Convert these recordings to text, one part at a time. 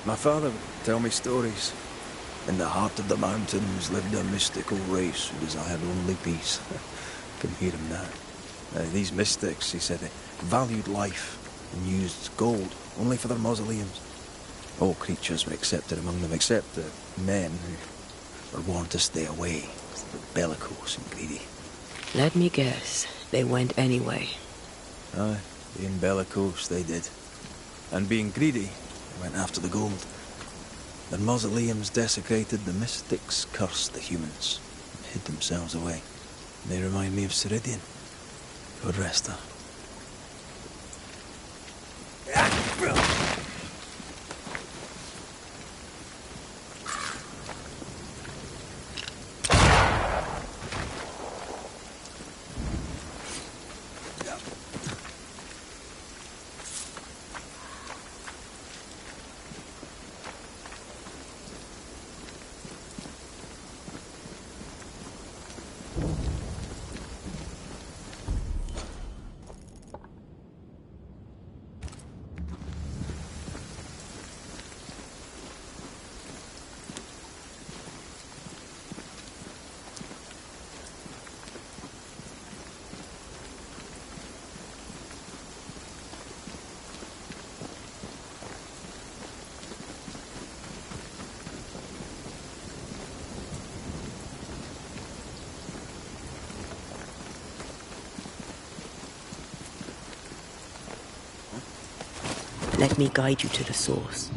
My father would tell me stories. In the heart of the mountains lived a mystical race who desired only peace. Can hear him now. These mystics, he said, valued life and used gold only for their mausoleums. All creatures were accepted among them, except the men who were warned to stay away, because they were bellicose and greedy. Let me guess, they went anyway. Aye, being bellicose, they did. And being greedy, they went after the gold. Their mausoleums desecrated, the mystics cursed the humans, and hid themselves away. They remind me of Ceridian. God rest her. Let me guide you to the source.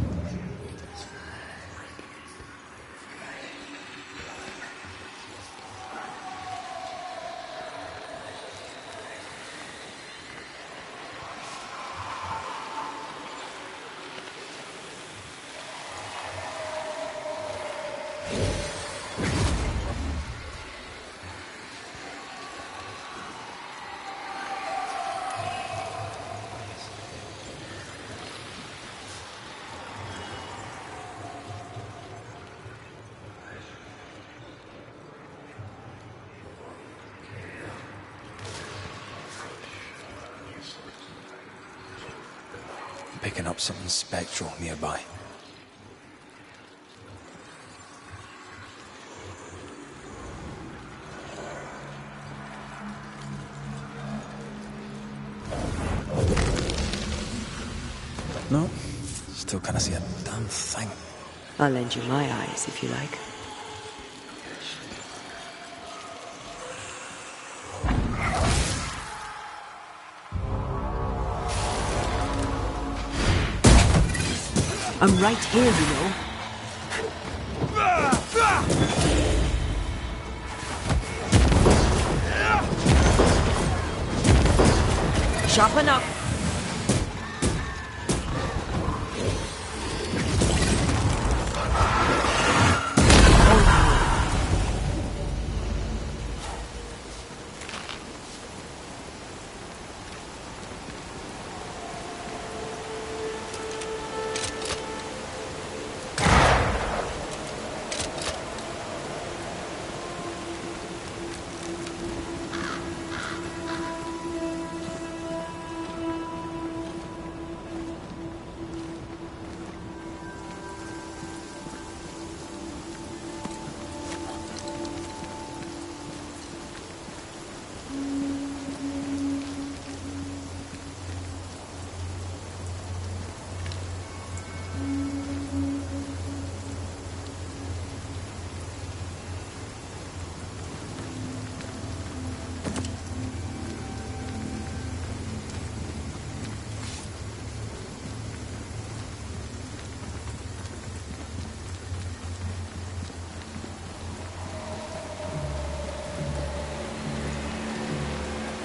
Picking up something spectral nearby. No, still can't see a damn thing. I'll lend you my eyes if you like. I'm right here, you know. Sharpen up.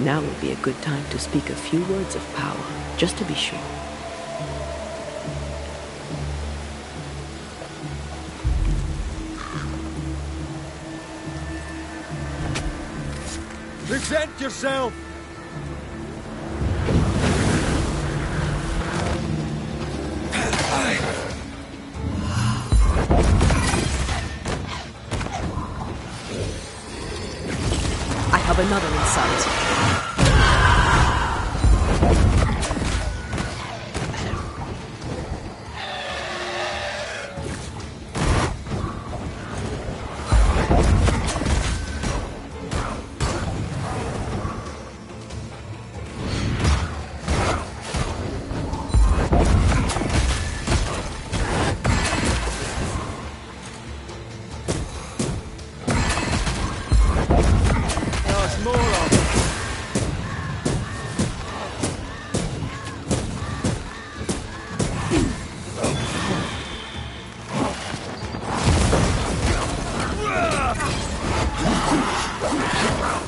Now would be a good time to speak a few words of power, just to be sure. Present yourself! I have another in sight.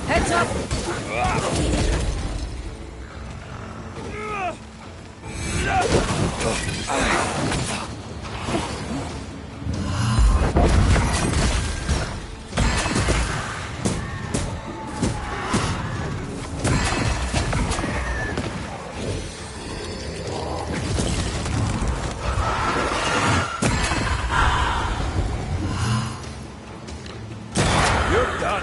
Heads up! You're done.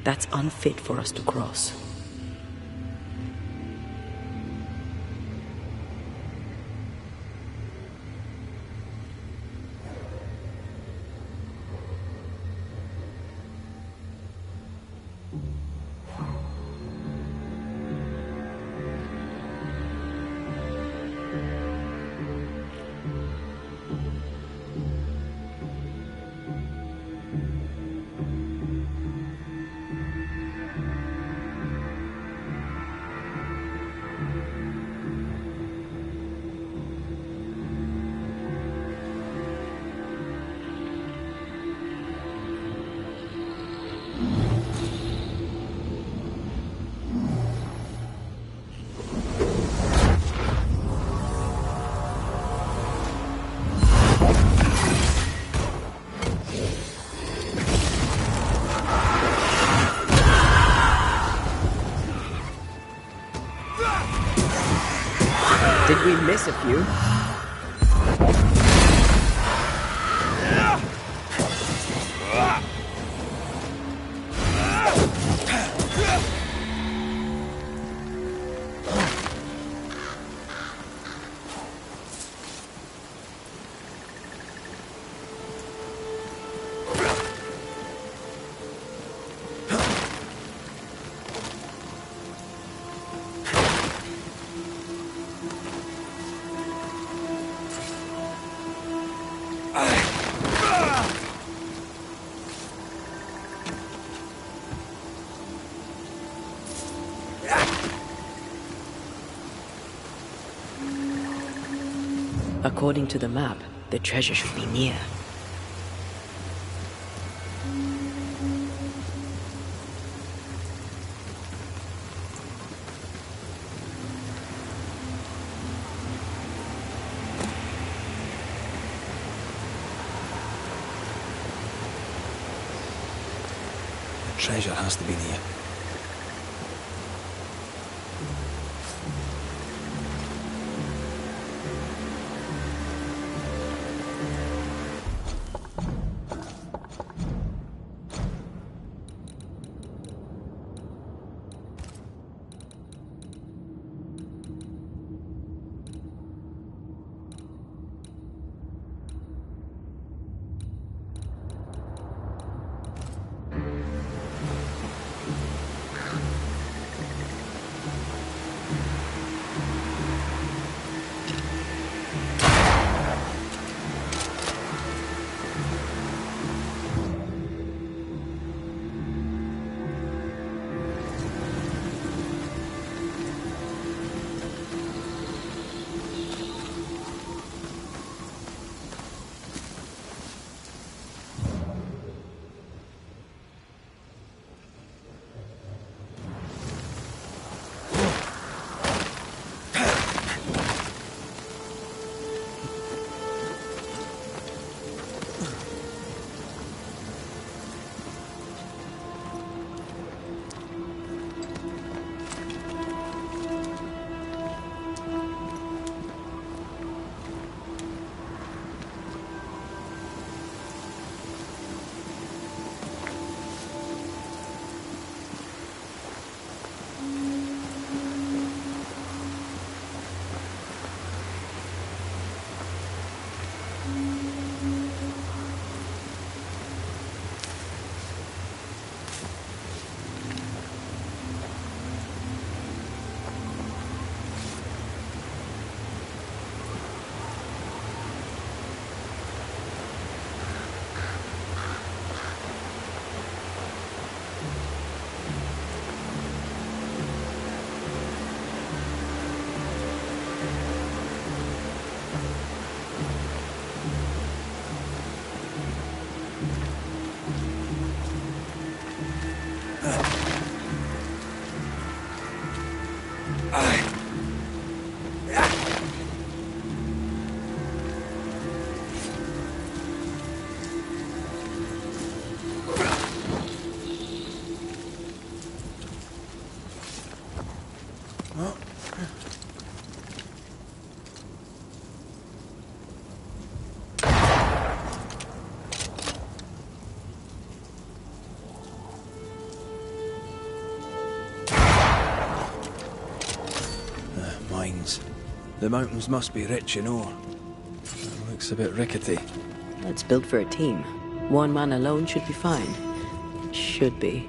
That's unfit for us to cross. Did we miss a few? According to the map, the treasure should be near. Treasure has to be near. Mines. The mountains must be rich in ore. It looks a bit rickety. It's built for a team. One man alone should be fine. Should be.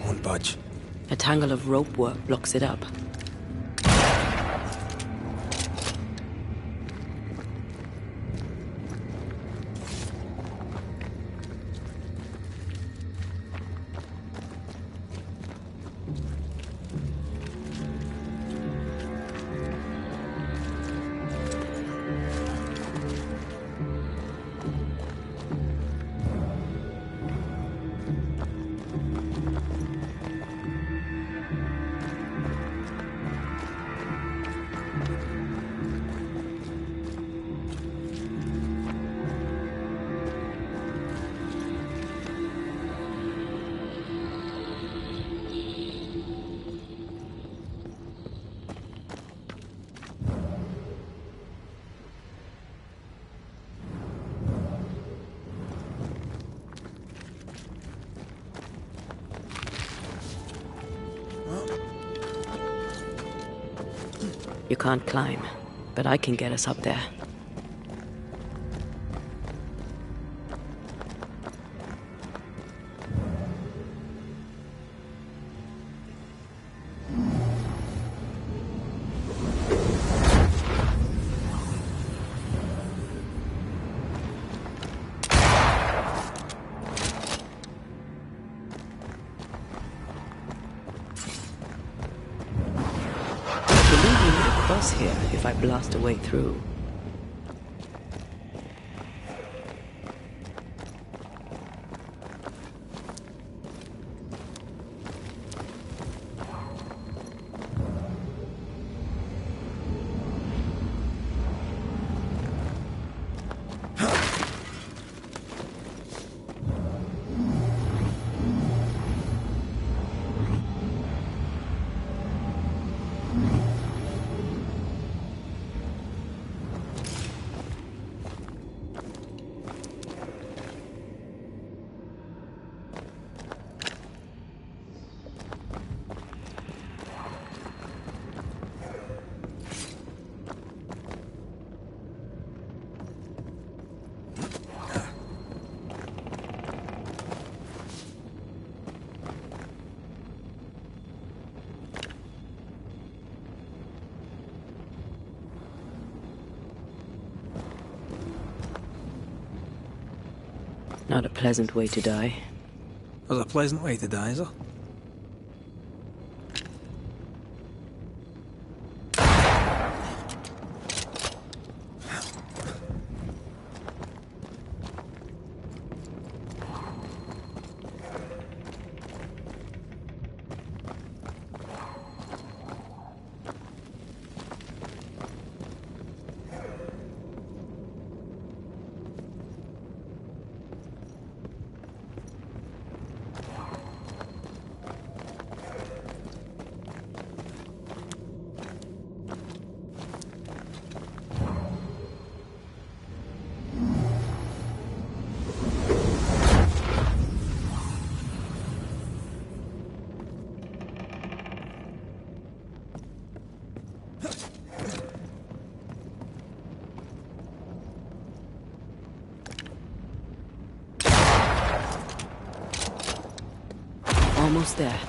Won't budge. A tangle of rope work blocks it up. You can't climb, but I can get us up there. Here if I blast a way through. Not a pleasant way to die. That's a pleasant way to die, is there? Almost there.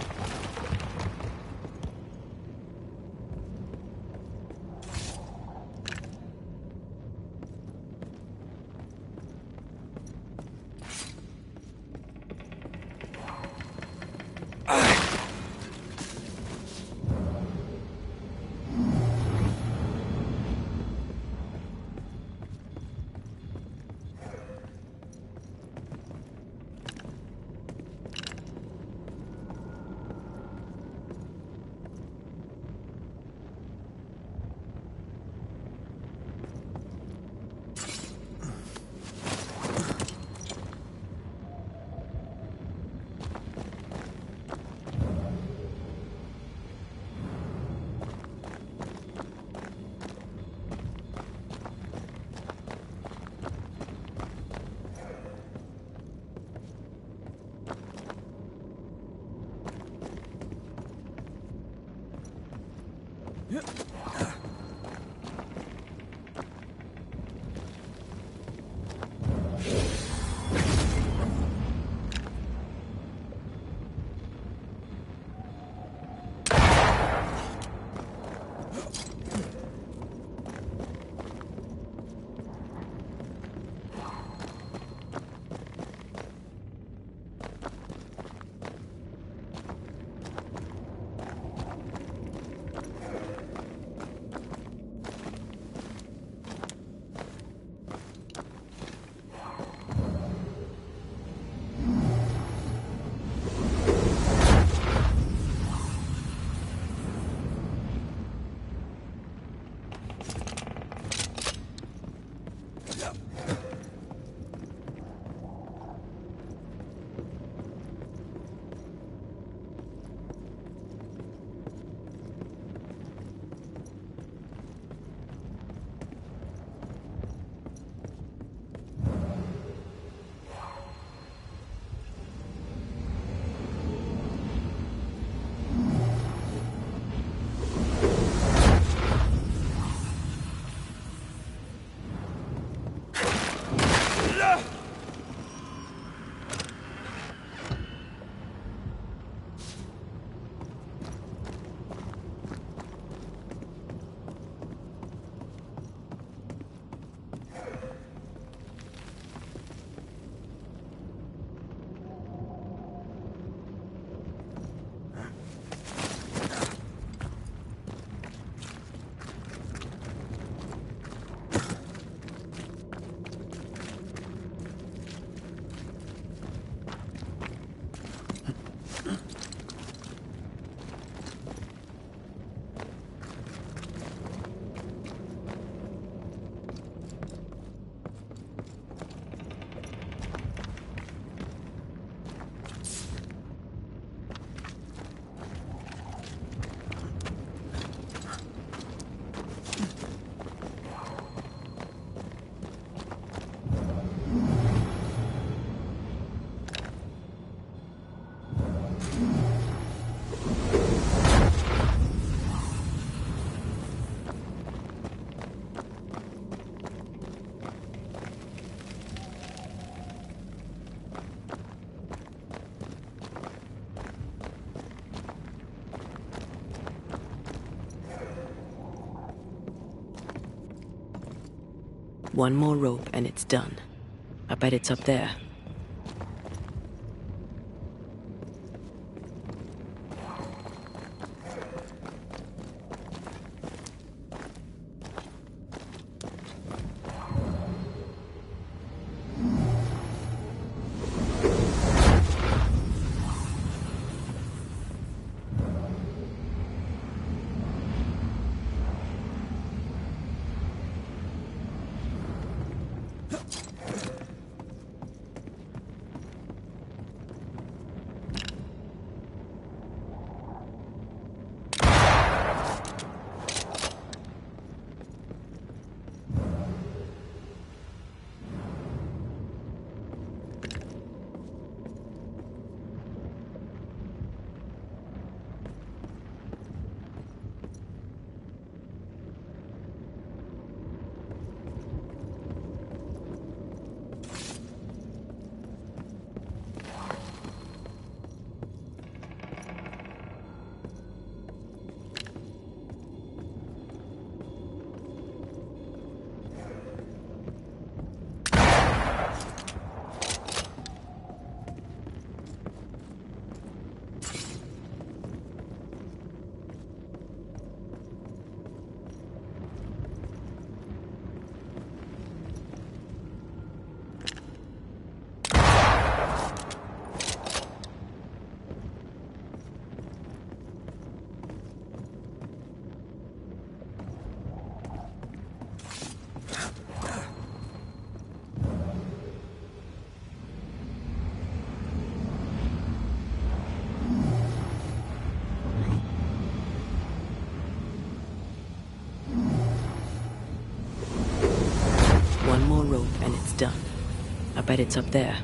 One more rope and it's done. I bet it's up there. done. I bet it's up there.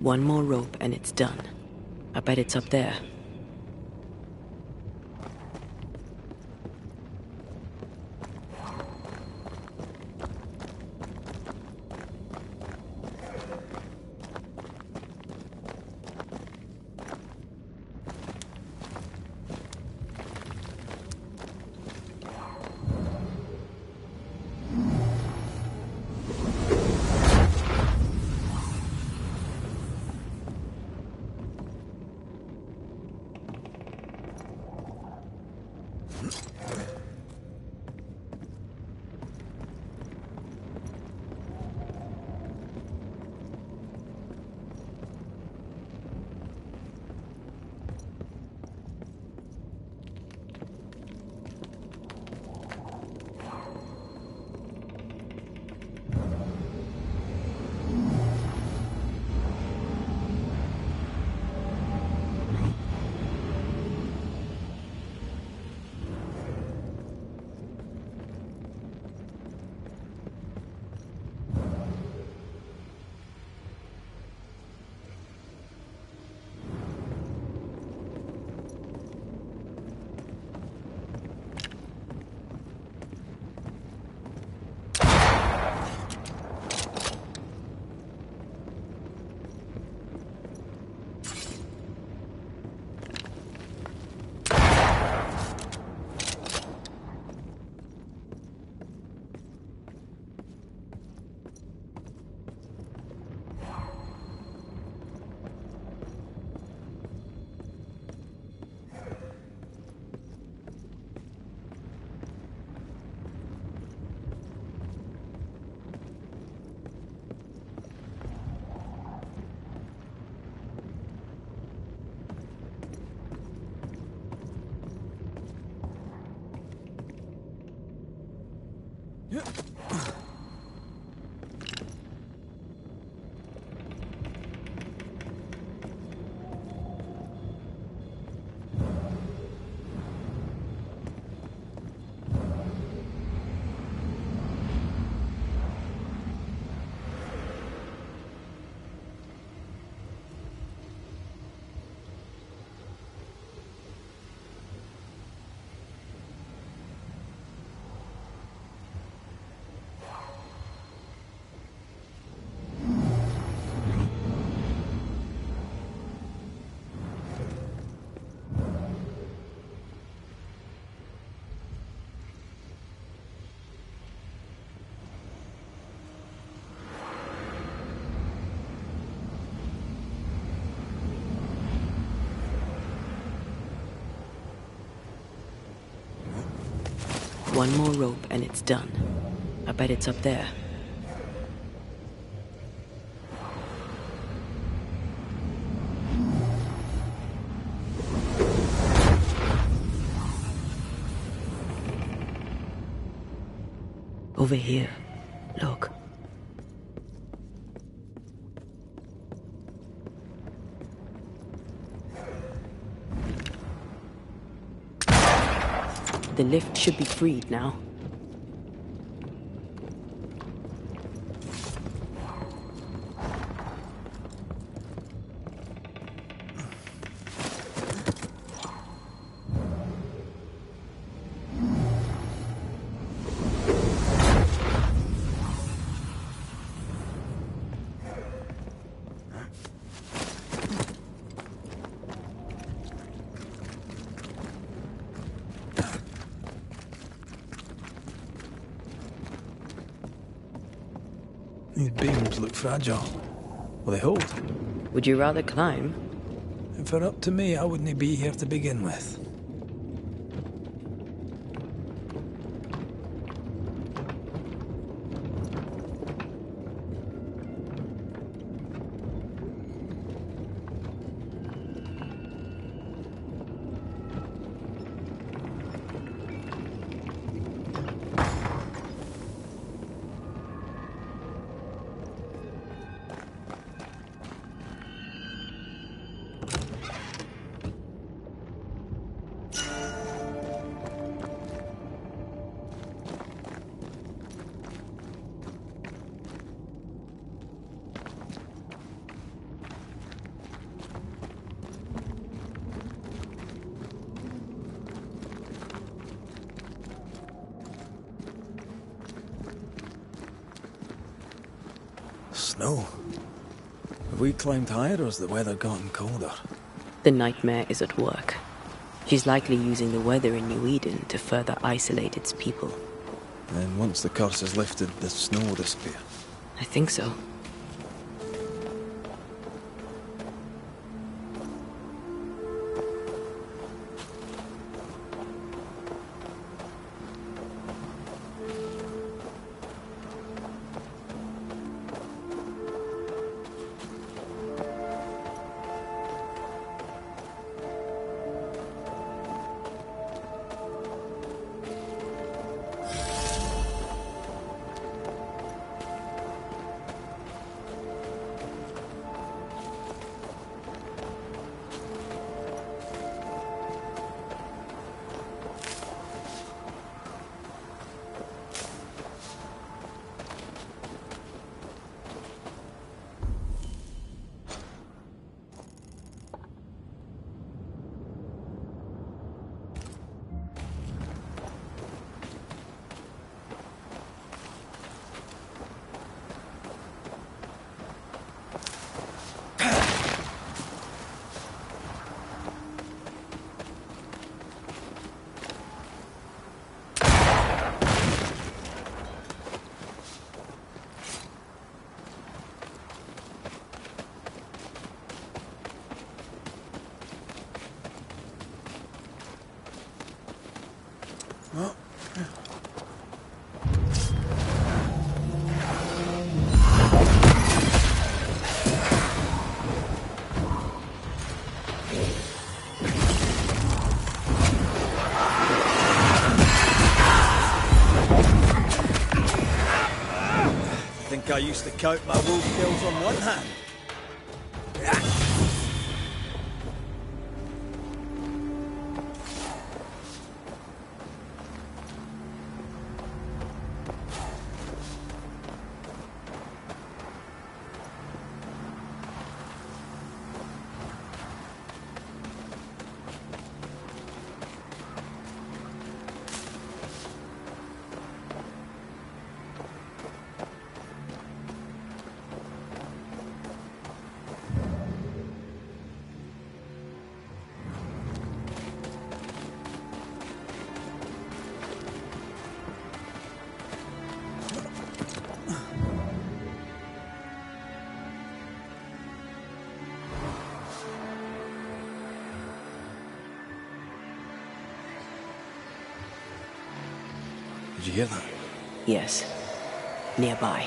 One more rope and it's done. I bet it's up there. One more rope and it's done. I bet it's up there. Over here. Look. The lift should be freed now. These beams look fragile. Will they hold? Would you rather climb? If it were up to me, I wouldn't be here to begin with. Snow. Have we climbed higher or has the weather gotten colder? The nightmare is at work. She's likely using the weather in New Eden to further isolate its people. And once the curse is lifted, the snow will disappear. I think so. I used to count my wolf kills on one hand. Did you hear that? Yes. Nearby.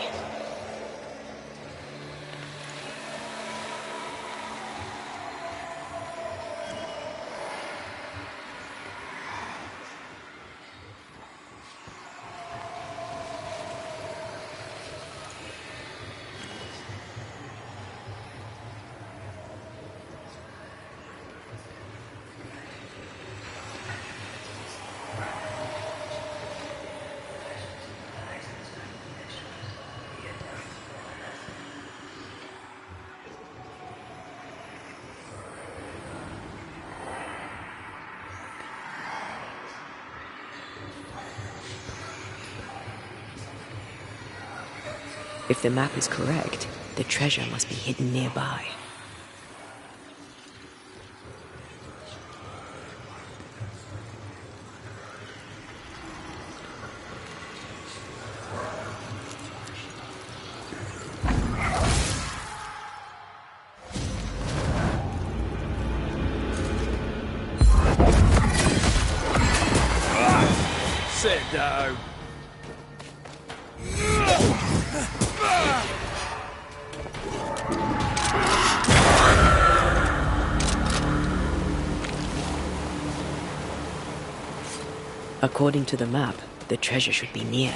If the map is correct, the treasure must be hidden nearby. dough. According to the map, the treasure should be near.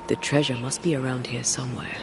The treasure must be around here somewhere.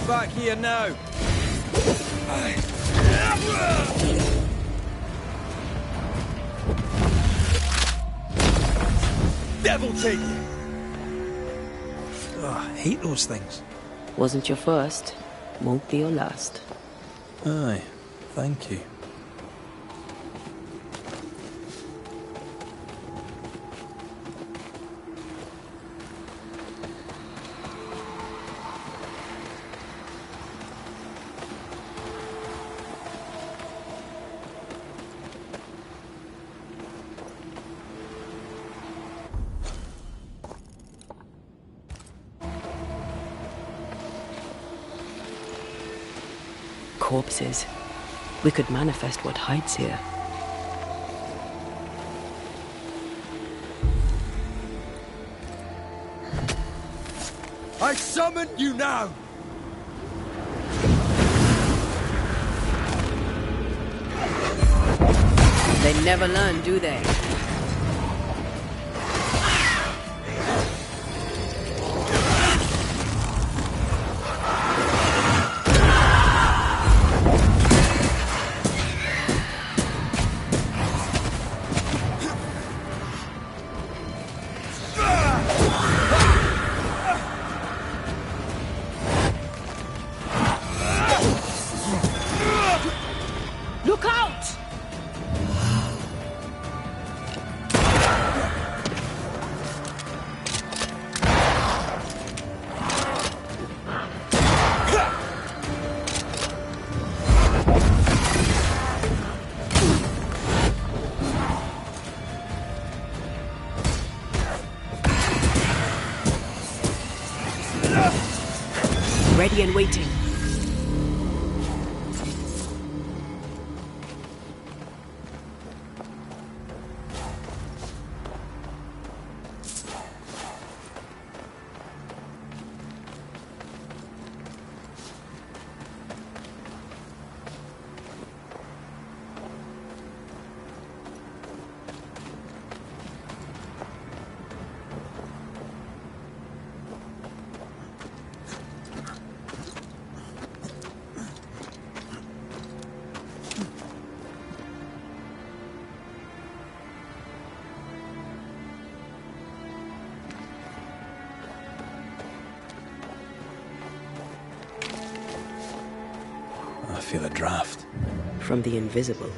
Back here now. Devil take you. Oh, I hate those things. Wasn't your first, won't be your last. Aye, thank you. Corpses. We could manifest what hides here. I summon you now! They never learn, do they? Ready and waiting. I feel a draft. From the invisible.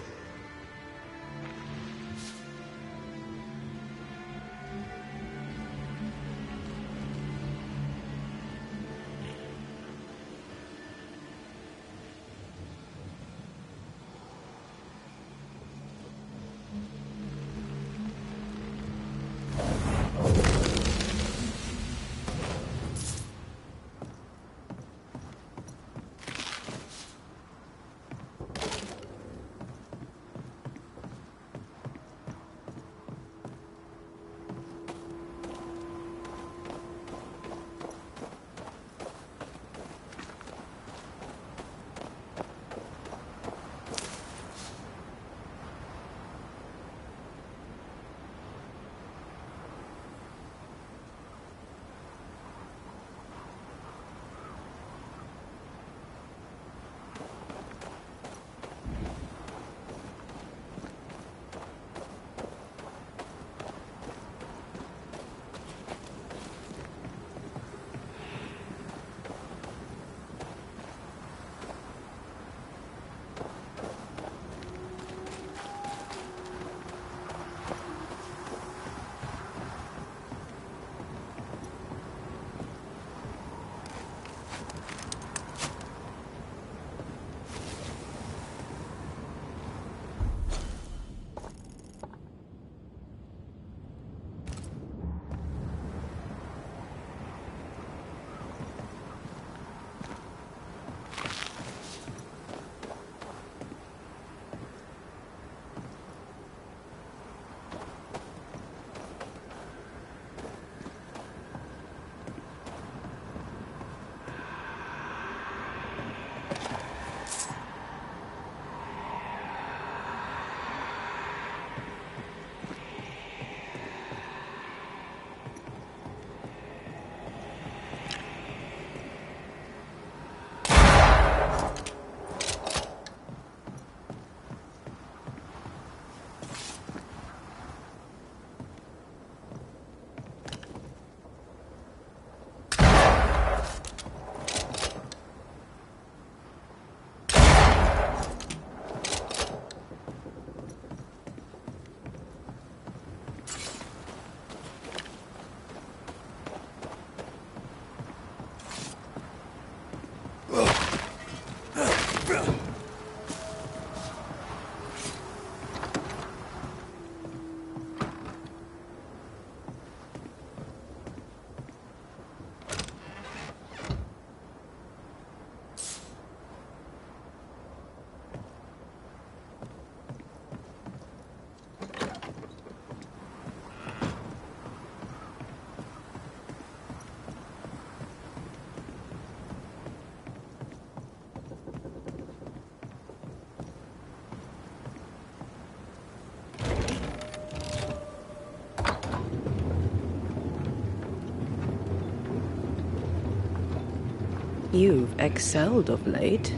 You've excelled of late,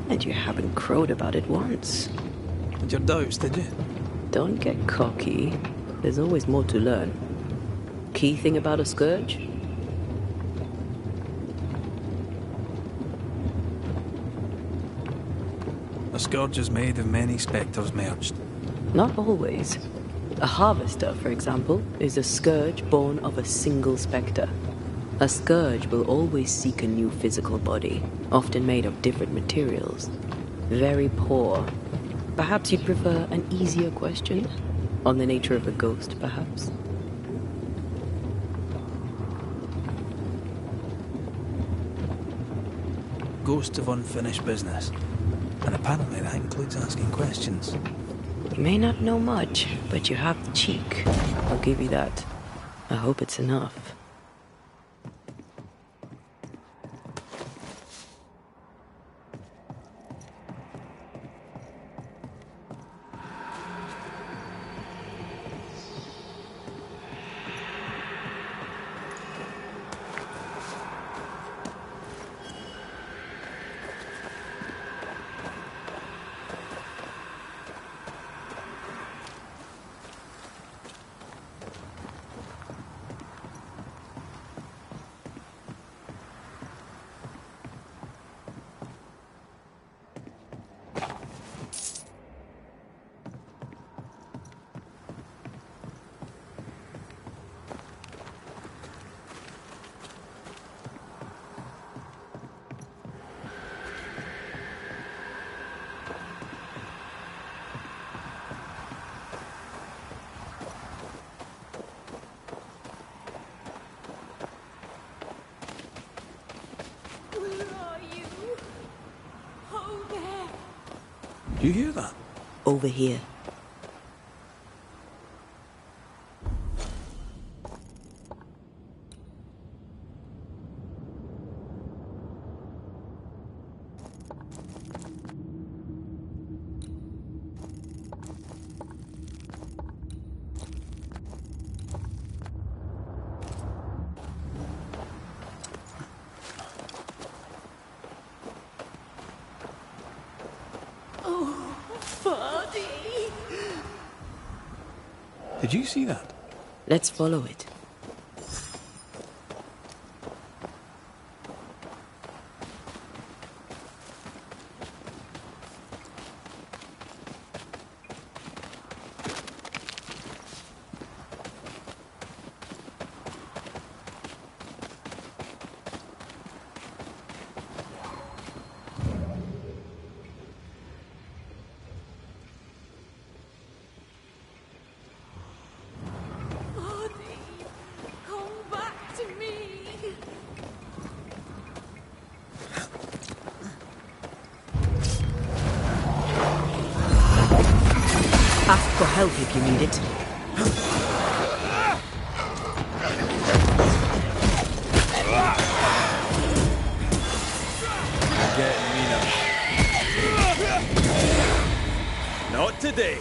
and you haven't crowed about it once. Had your doubts, did you? Don't get cocky. There's always more to learn. Key thing about a scourge? A scourge is made of many spectres merged. Not always. A harvester, for example, is a scourge born of a single spectre. A scourge will always seek a new physical body, often made of different materials. Very poor. Perhaps you'd prefer an easier question? On the nature of a ghost, perhaps? ghosts of unfinished business. And apparently that includes asking questions. You may not know much, but you have the cheek. I'll give you that. I hope it's enough. Do you hear that? Over here. Did you see that? Let's follow it. Ask for help if you need it. You're getting me now. Not today.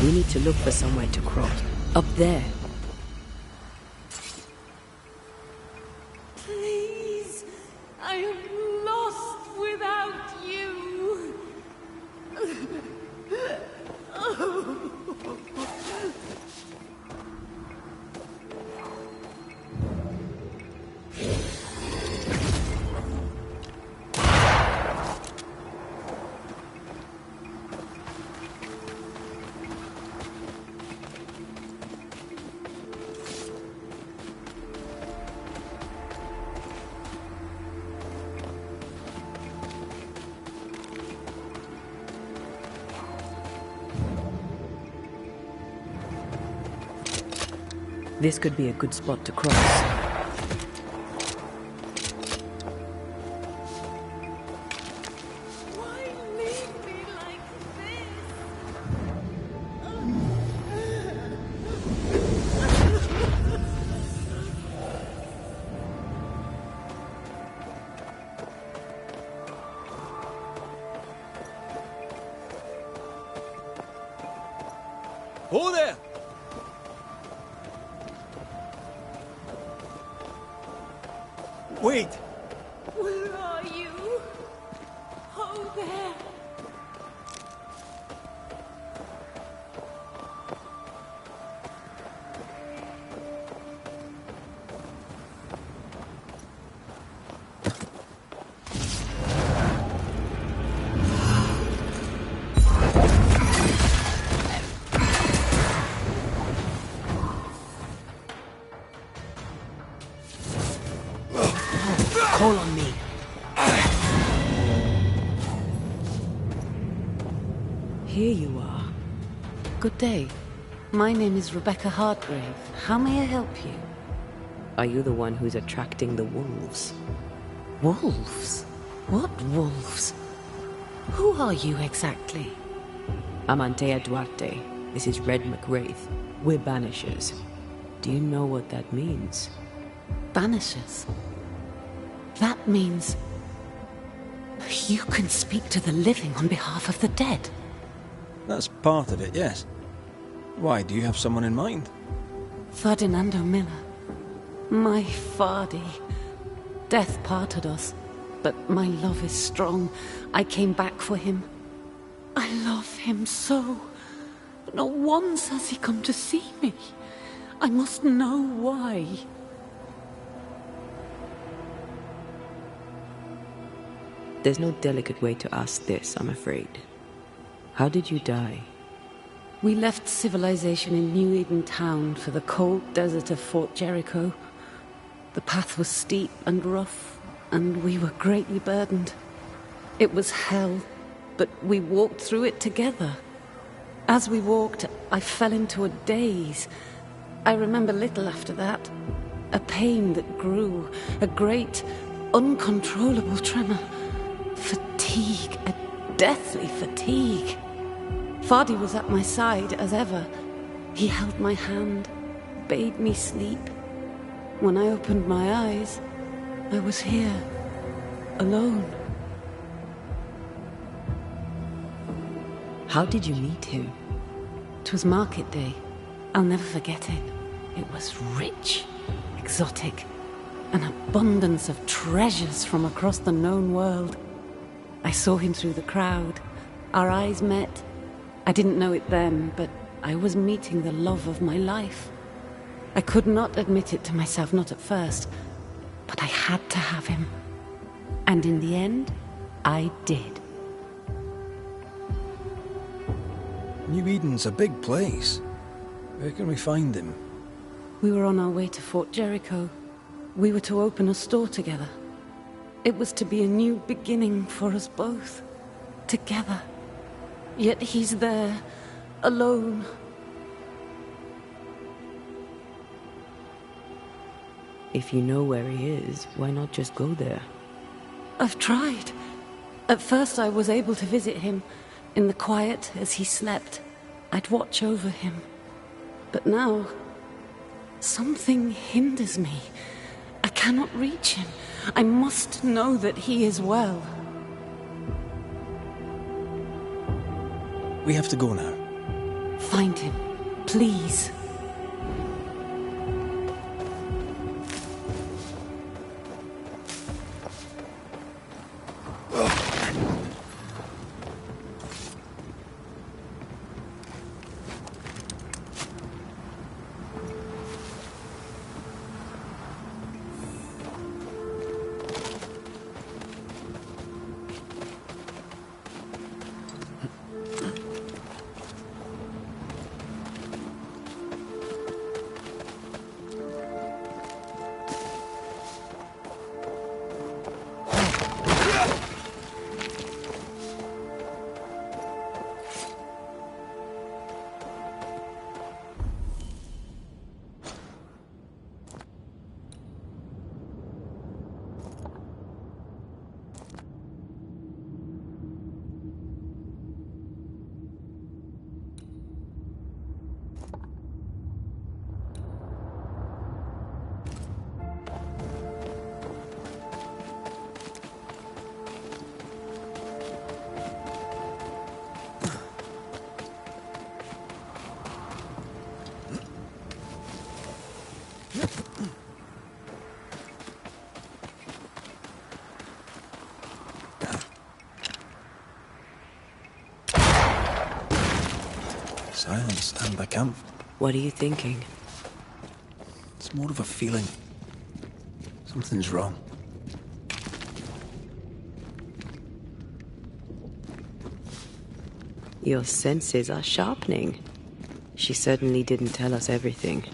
We need to look for somewhere to cross. Up there. Please, I am lost without you. This could be a good spot to cross. Why leave me like this? Hold there! Wait! Where are you? Oh, there. Call on me. Here you are. Good day. My name is Rebecca Hartgrave. How may I help you? Are you the one who's attracting the wolves? Wolves? What wolves? Who are you exactly? I'm Antea Duarte. This is Red McWraith. We're Banishers. Do you know what that means? Banishers? That means... you can speak to the living on behalf of the dead. That's part of it, yes. Why, do you have someone in mind? Ferdinando Miller. My Fardy. Death parted us, but my love is strong. I came back for him. I love him so. But not once has he come to see me. I must know why. There's no delicate way to ask this, I'm afraid. How did you die? We left civilization in New Eden Town for the cold desert of Fort Jericho. The path was steep and rough, and we were greatly burdened. It was hell, but we walked through it together. As we walked, I fell into a daze. I remember little after that. A pain that grew, a great, uncontrollable tremor. Fatigue, a deathly fatigue. Fardy was at my side, as ever. He held my hand, bade me sleep. When I opened my eyes, I was here, alone. How did you meet him? 'Twas market day. I'll never forget it. It was rich, exotic, an abundance of treasures from across the known world. I saw him through the crowd. Our eyes met. I didn't know it then, but I was meeting the love of my life. I could not admit it to myself, not at first, but I had to have him. And in the end, I did. New Eden's a big place. Where can we find him? We were on our way to Fort Jericho. We were to open a store together. It was to be a new beginning for us both. Together. Yet he's there, alone. If you know where he is, why not just go there? I've tried. At first I was able to visit him. In the quiet, as he slept, I'd watch over him. But now, something hinders me. I cannot reach him. I must know that he is well. We have to go now. Find him, please. Silence and the camp. What are you thinking? It's more of a feeling. Something's wrong. Your senses are sharpening. She certainly didn't tell us everything.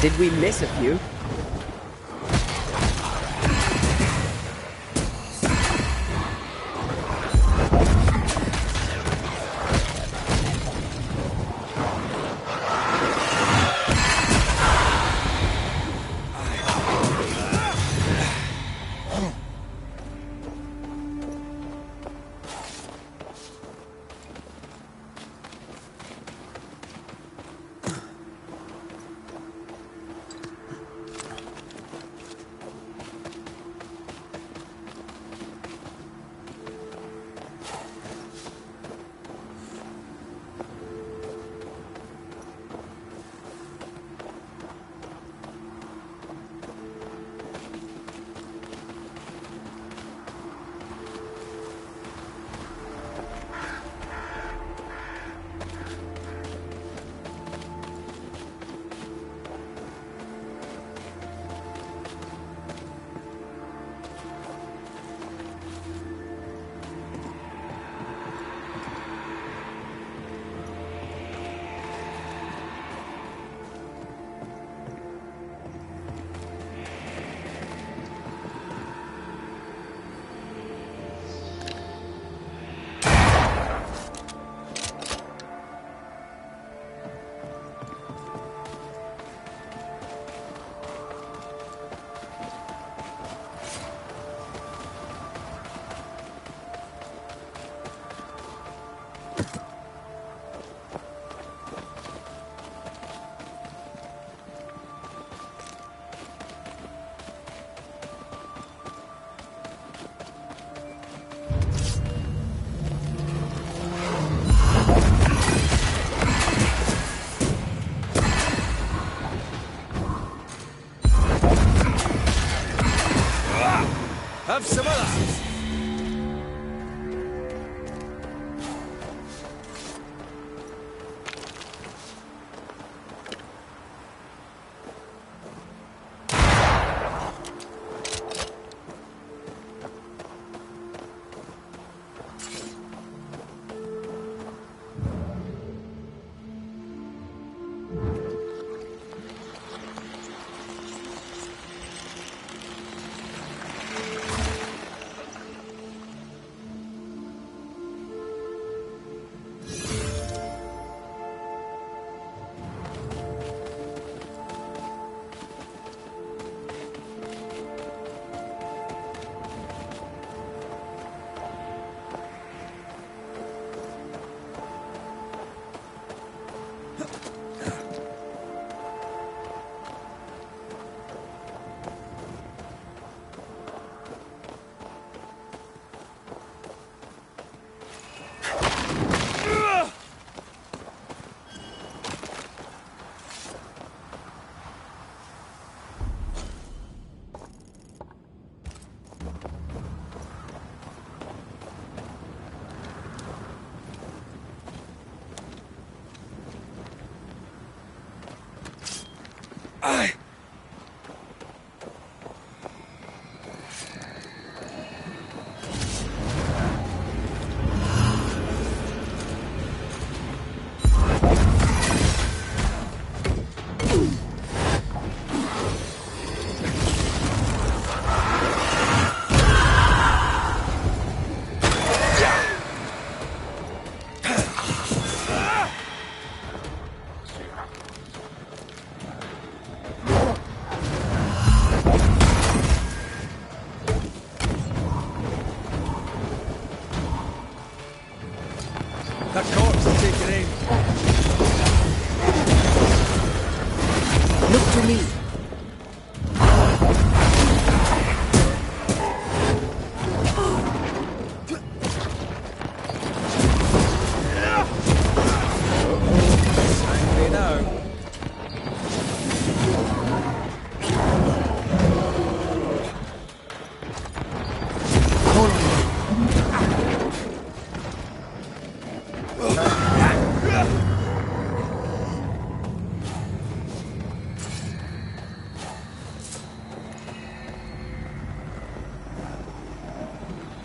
Did we miss a few? Have some of that.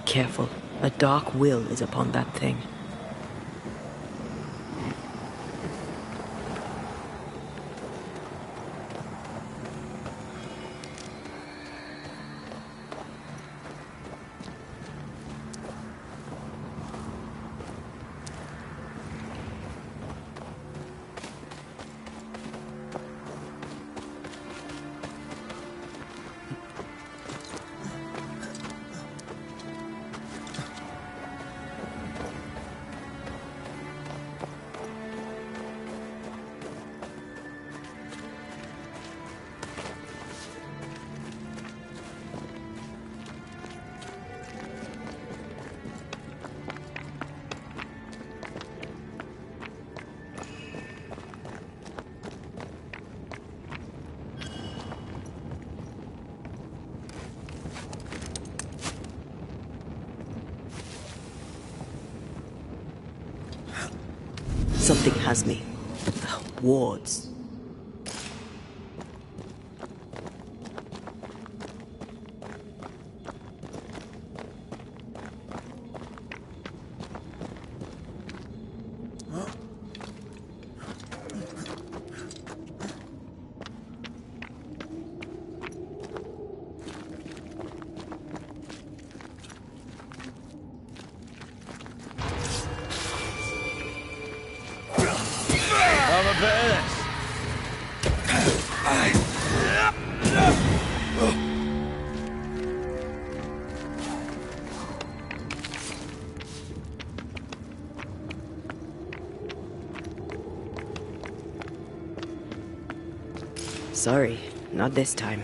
Careful. A dark will is upon that thing. Something has me. Wards. I'm a bit of this. Sorry, not this time.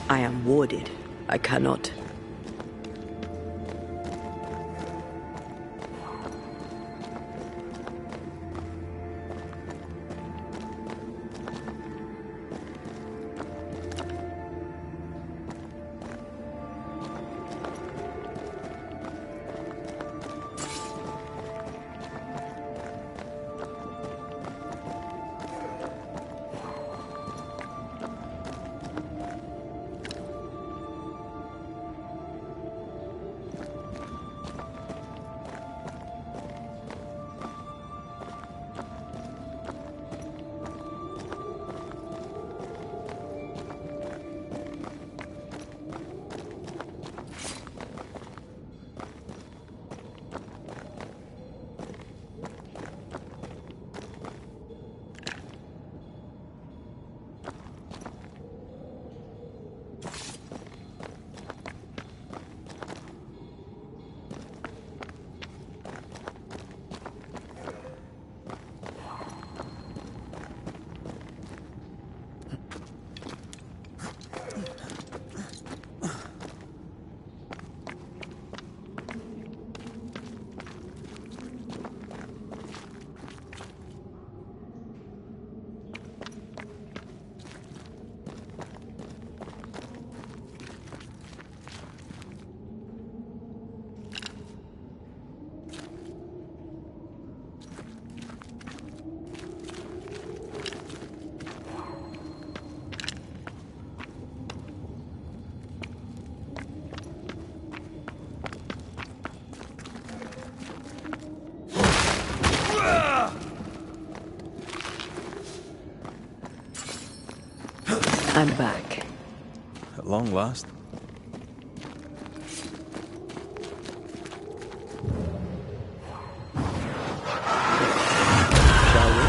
I am warded. I cannot. I'm back. At long last. Shall we?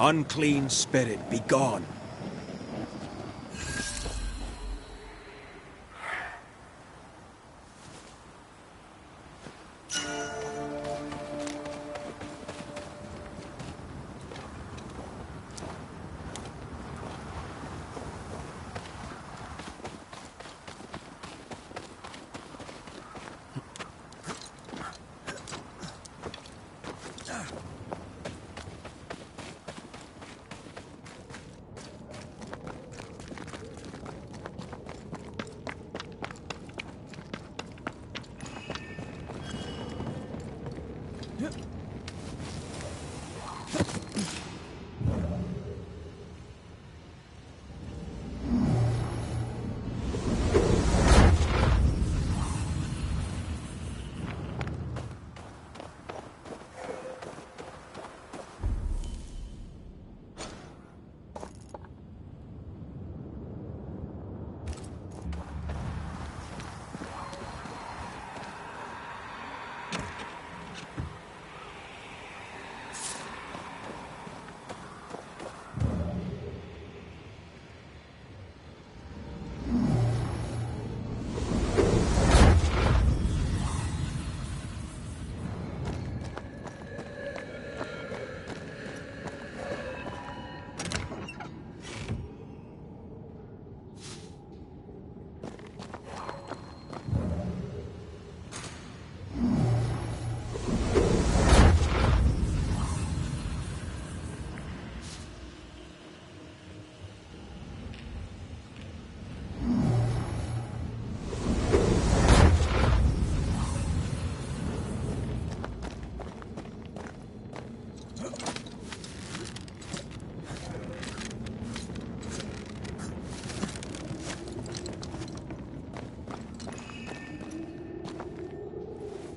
Unclean spirit, be gone.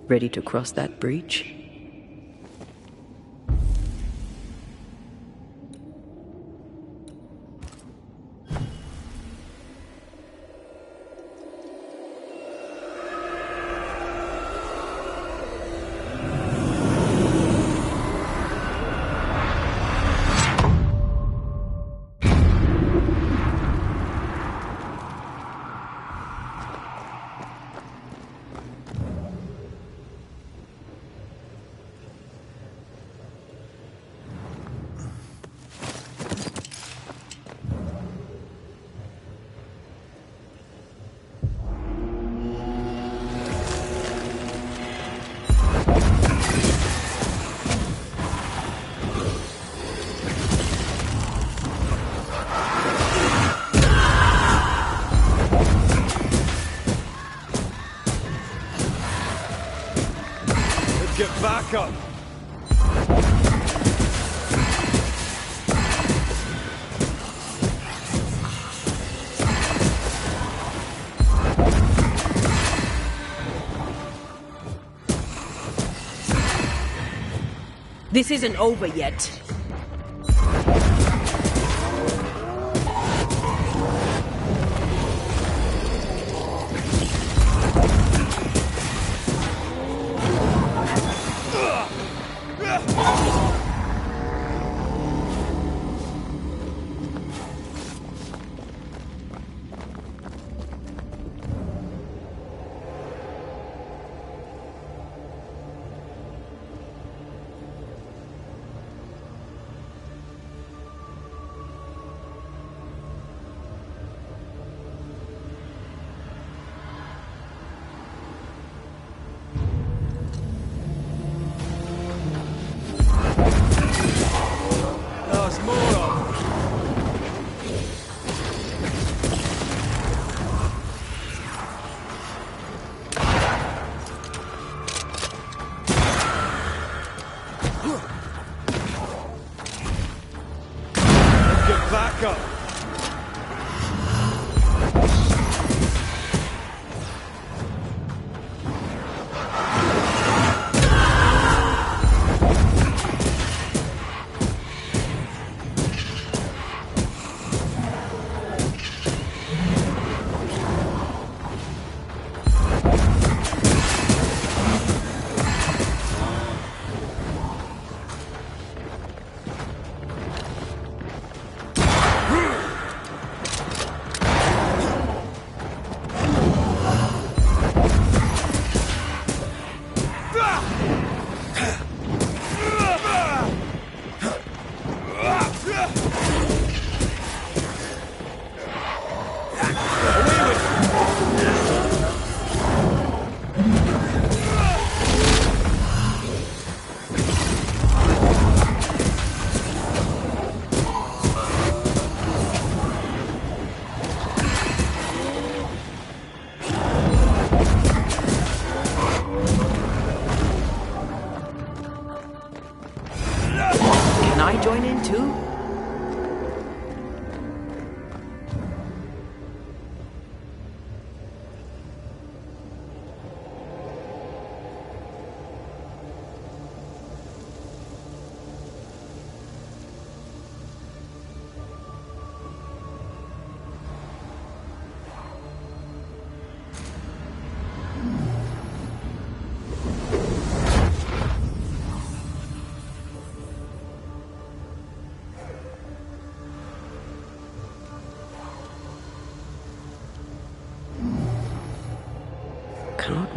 Ready to cross that breach? Get back up! This isn't over yet. Back up!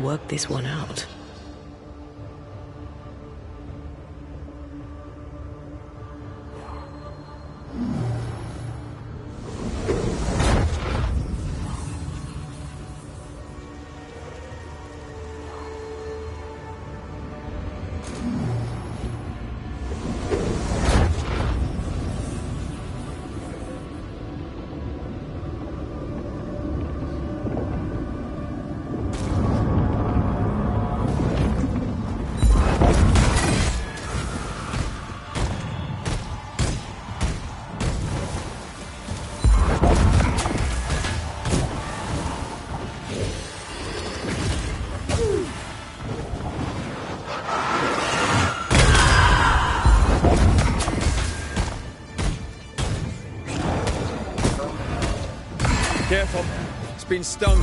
work this one out. Careful. It's been stung.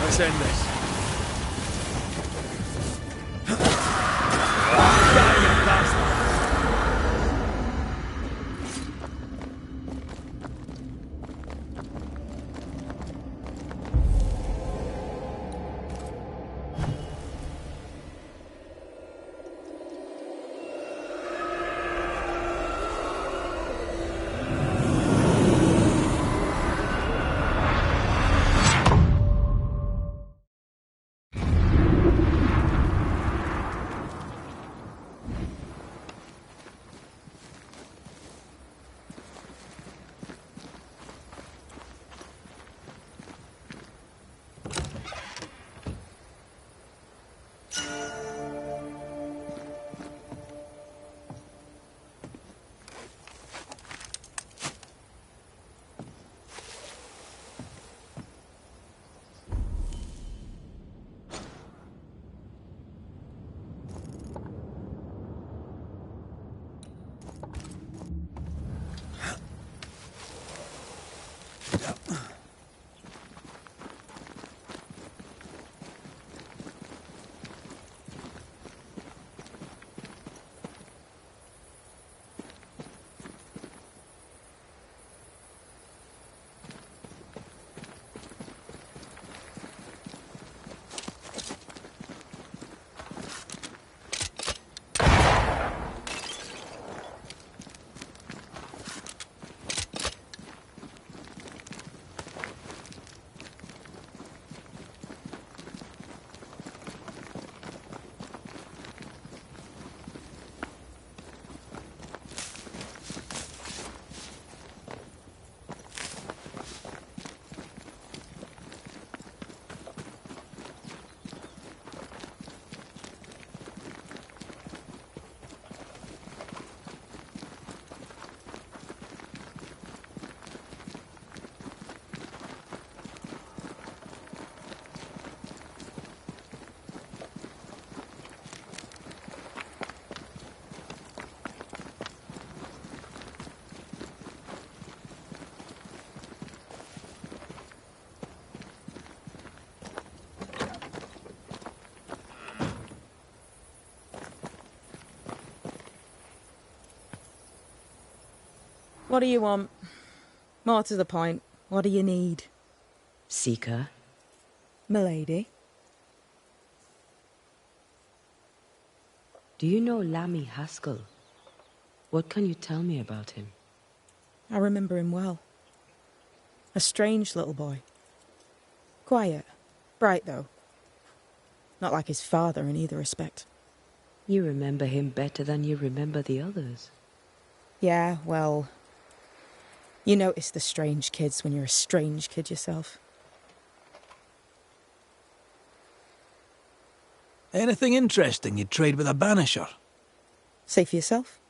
Let's end this. Die, you bastard! What do you want? More to the point, what do you need? Seeker? Milady? Do you know Lammy Haskell? What can you tell me about him? I remember him well. A strange little boy. Quiet. Bright, though. Not like his father in either respect. You remember him better than you remember the others. Yeah, well... You notice the strange kids when you're a strange kid yourself. Anything interesting you'd trade with a Banisher? Say for yourself.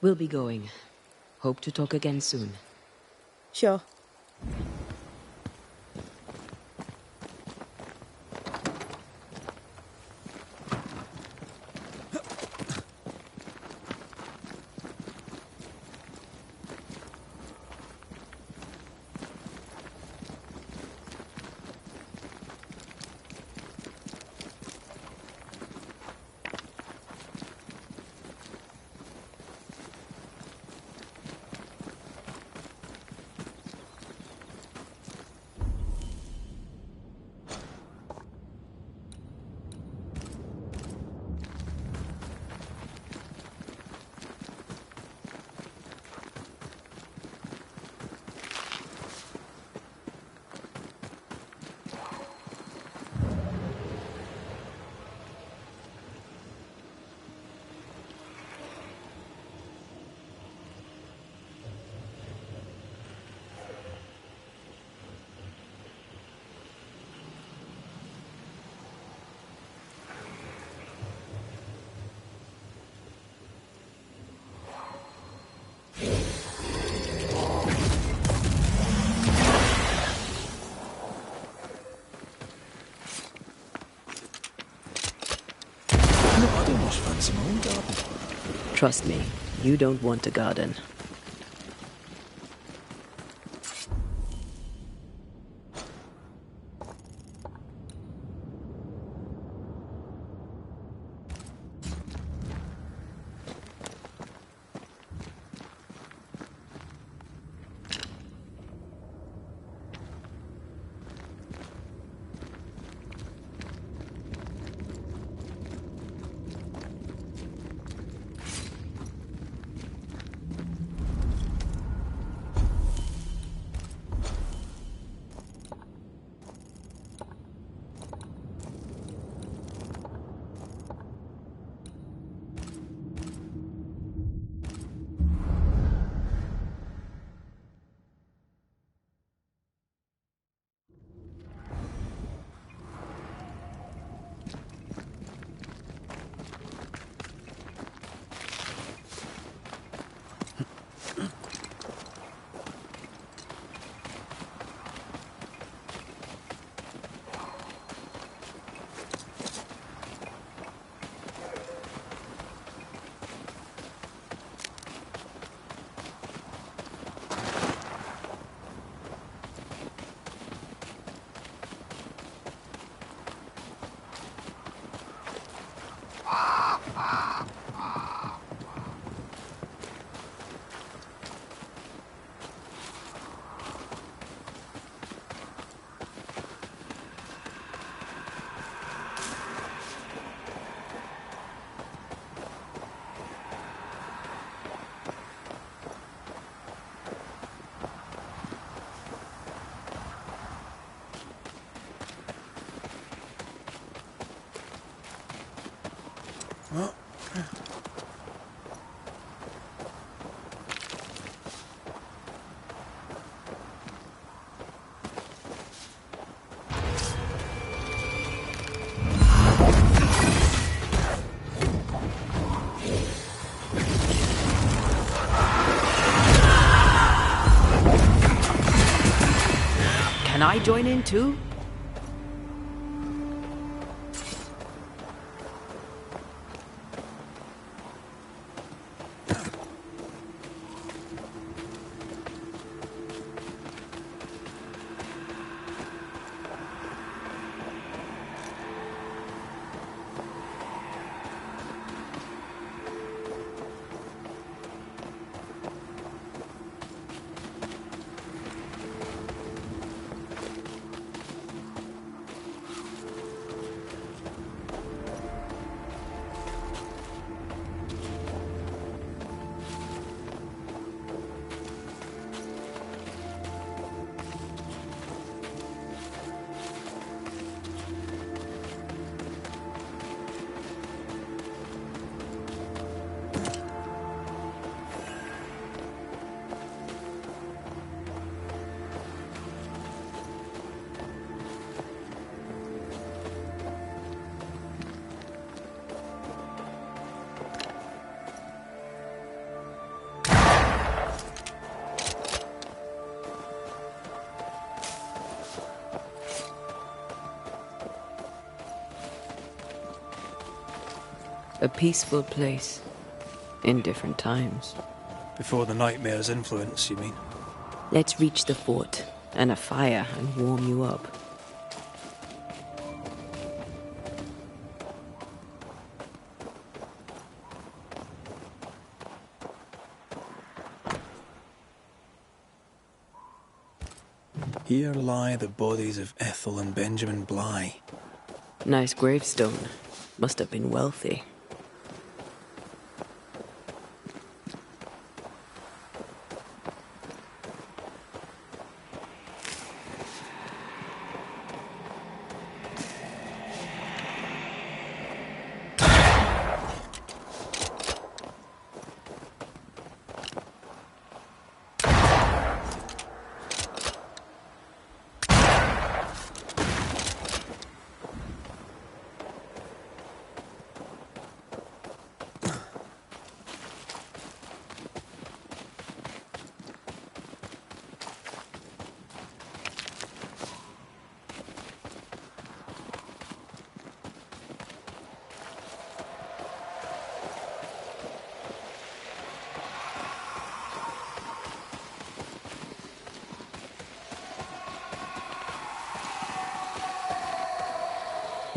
We'll be going. Hope to talk again soon. Sure. Fancy my own garden. Trust me, you don't want a garden. Can I join in too? A peaceful place. In different times. Before the nightmare's influence, you mean? Let's reach the fort and a fire and warm you up. Here lie the bodies of Ethel and Benjamin Bligh. Nice gravestone. Must have been wealthy.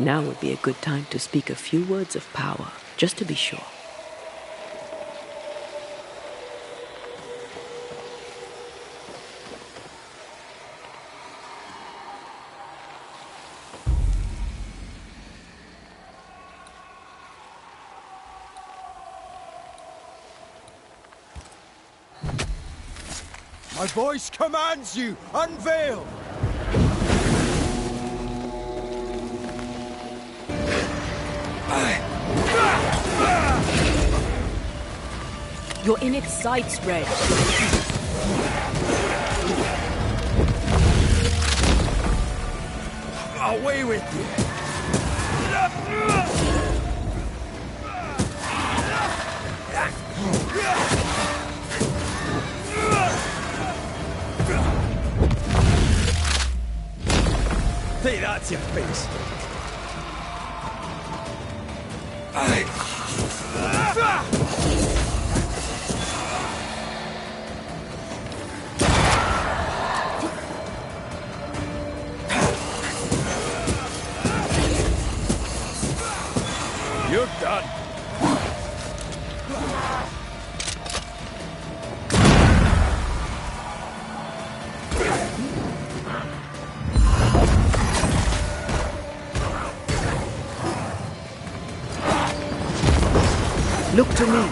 Now would be a good time to speak a few words of power, just to be sure. My voice commands you! Unveil! You're in its sights, Red. Away with you! Take that to your face! You're done! Look to me.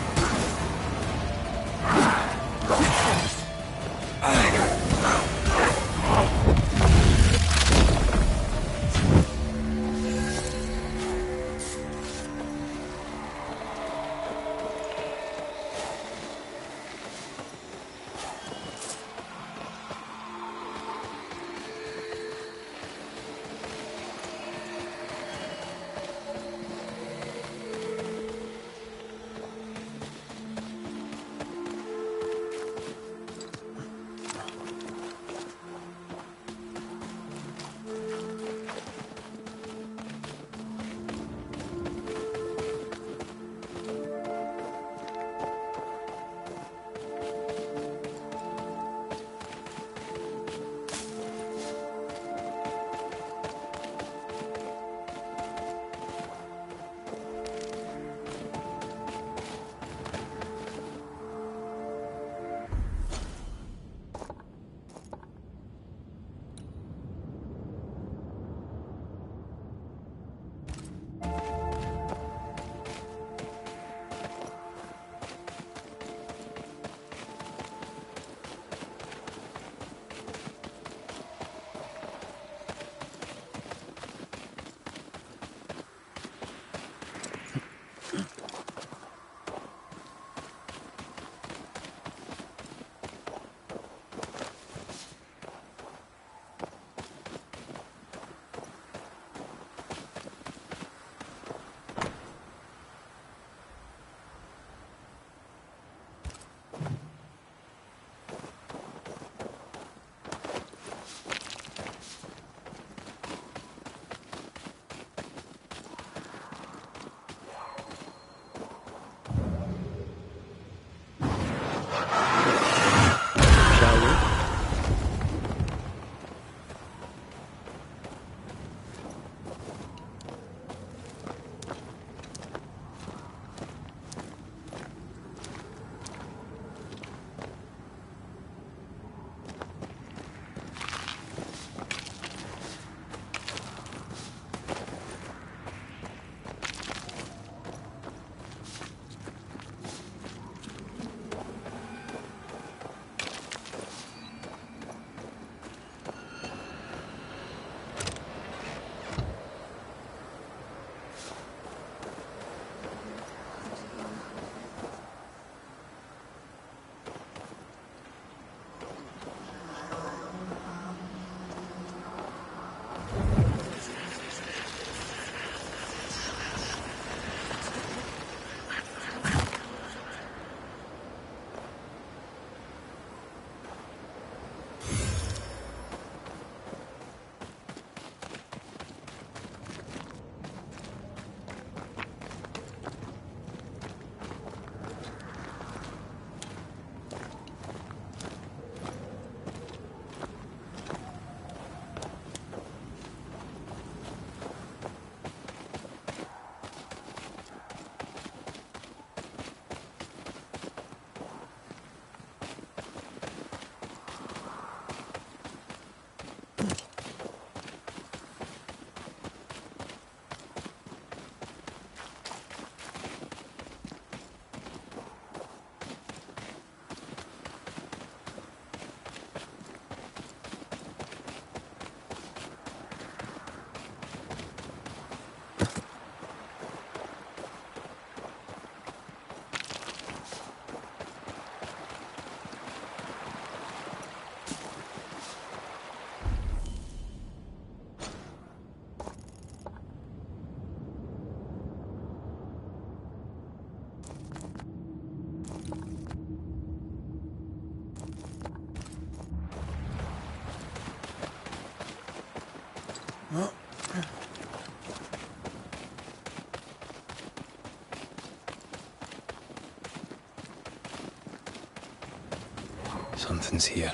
Something's here.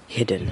Hidden.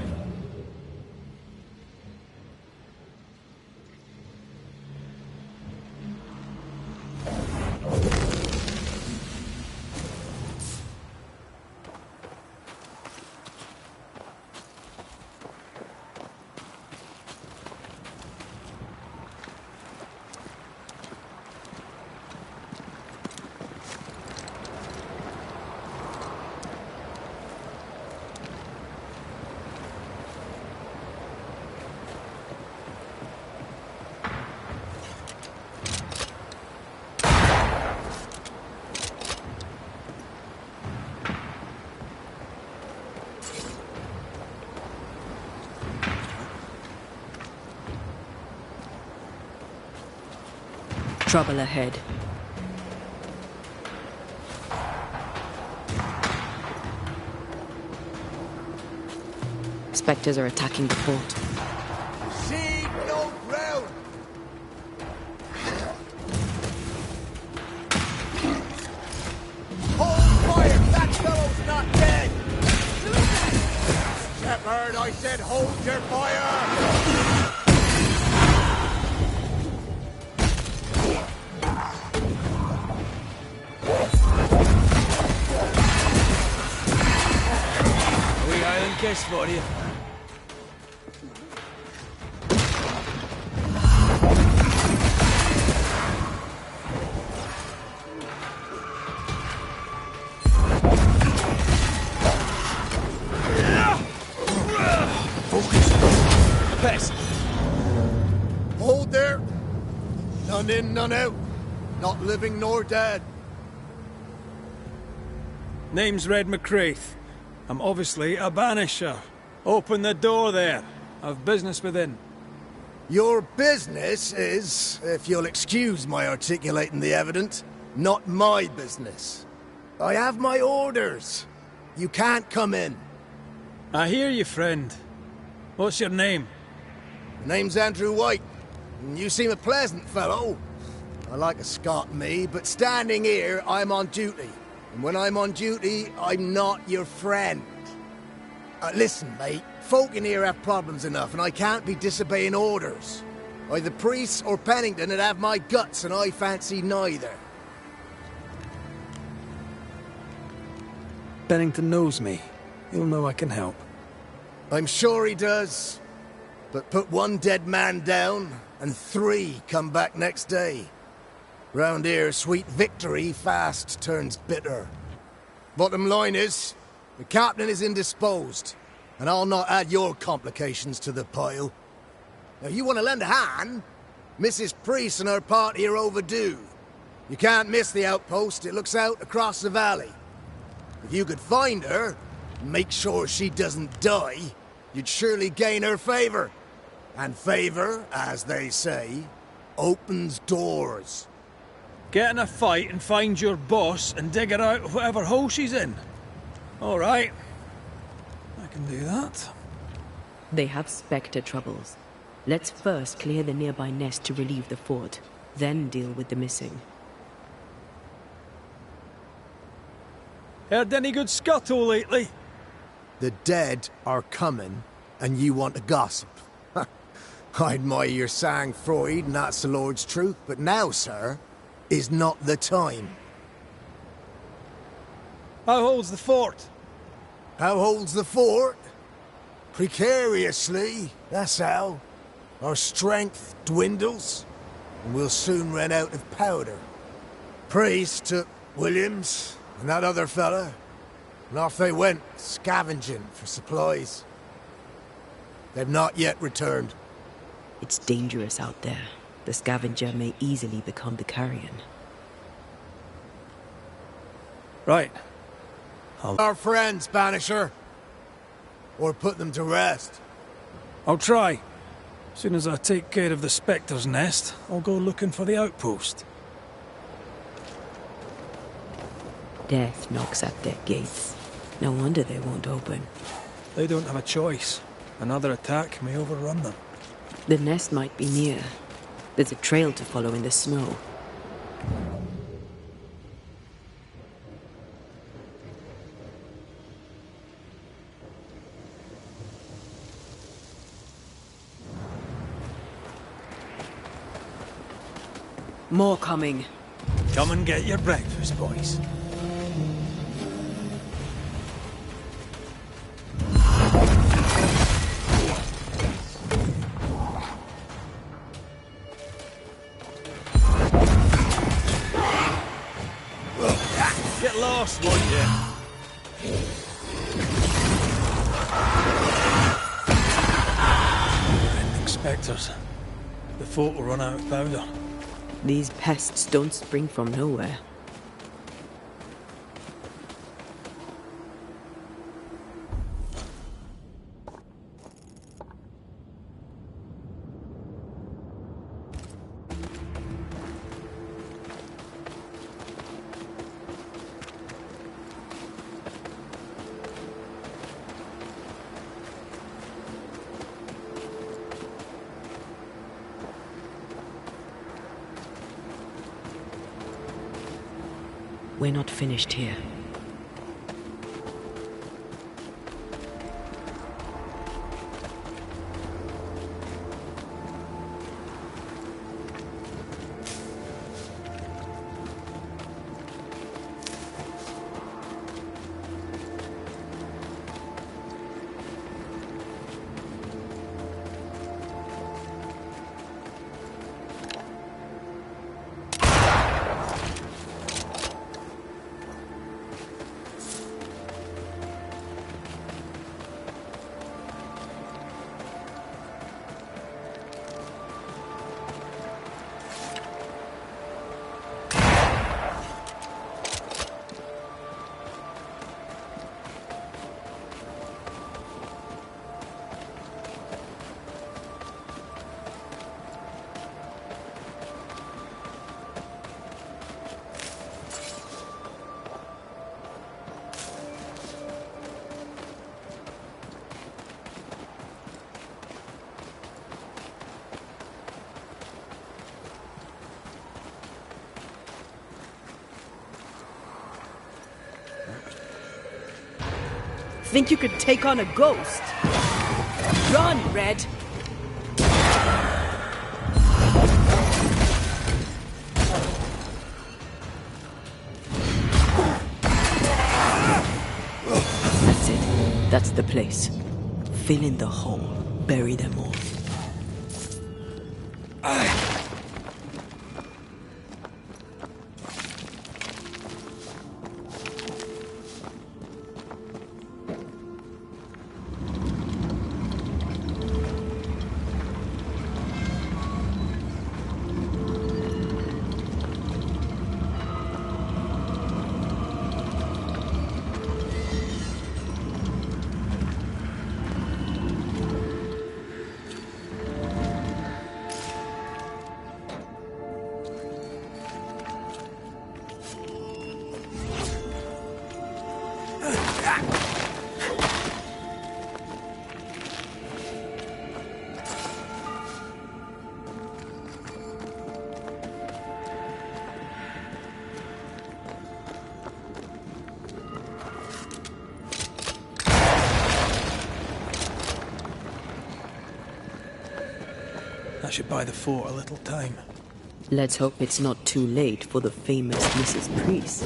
Trouble ahead. Spectres are attacking the fort. See no ground. Hold fire! That fellow's not dead! Shepherd, I said hold your fire! Kiss for you. Focus. Pest. Hold there. None in, none out. Not living nor dead. Name's Red McCraith. I'm obviously a banisher. Open the door there. I've business within. Your business is, if you'll excuse my articulating the evident, not my business. I have my orders. You can't come in. I hear you, friend. What's your name? Name's Andrew White. You seem a pleasant fellow. I like a Scot, me, but standing here, I'm on duty. And when I'm on duty, I'm not your friend. Listen, mate. Folk in here have problems enough, and I can't be disobeying orders. Either priests or Pennington would have my guts, and I fancy neither. Bennington knows me. He'll know I can help. I'm sure he does. But put one dead man down, and 3 come back next day. Round here, sweet victory fast turns bitter. Bottom line is, the captain is indisposed, and I'll not add your complications to the pile. Now, you want to lend a hand? Mrs. Priest and her party are overdue. You can't miss the outpost, it looks out across the valley. If you could find her, and make sure she doesn't die, you'd surely gain her favor. And favor, as they say, opens doors. Get in a fight and find your boss and dig her out of whatever hole she's in. All right. I can do that. They have Spectre troubles. Let's first clear the nearby nest to relieve the fort, then deal with the missing. Heard any good scuttle lately? The dead are coming, and you want to gossip. I admire your sang-froid, and that's the Lord's truth, but now, sir, is not the time. How holds the fort? How holds the fort? Precariously, that's how. Our strength dwindles, and we'll soon run out of powder. Priest took Williams and that other fella, and off they went, scavenging for supplies. They've not yet returned. It's dangerous out there. The scavenger may easily become the carrion. Right. Our friends, Banisher. Or put them to rest. I'll try. As soon as I take care of the Spectre's nest, I'll go looking for the outpost. Death knocks at their gates. No wonder they won't open. They don't have a choice. Another attack may overrun them. The nest might be near. There's a trail to follow in the snow. More coming. Come and get your breakfast, boys. Get lost, won't you? Didn't expect us. The folk will run out of powder. These pests don't spring from nowhere. We're not finished here. Think you could take on a ghost? Run, Red! That's it. That's the place. Fill in the hole. Bury them all. That should buy the fort a little time. Let's hope it's not too late for the famous Mrs. Priest.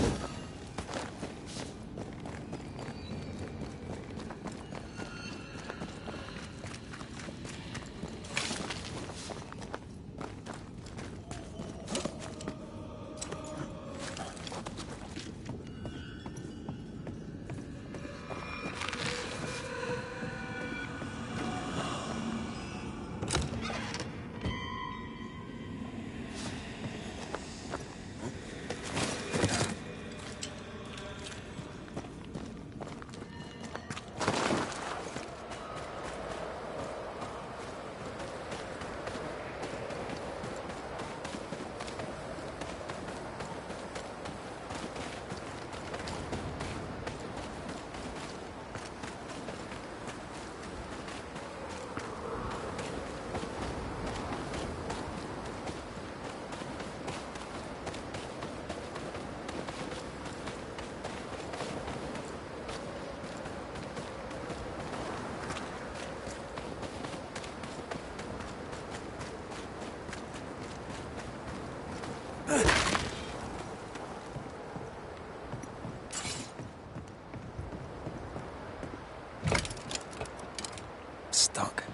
Stuck.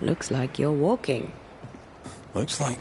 Looks like you're walking. Looks like.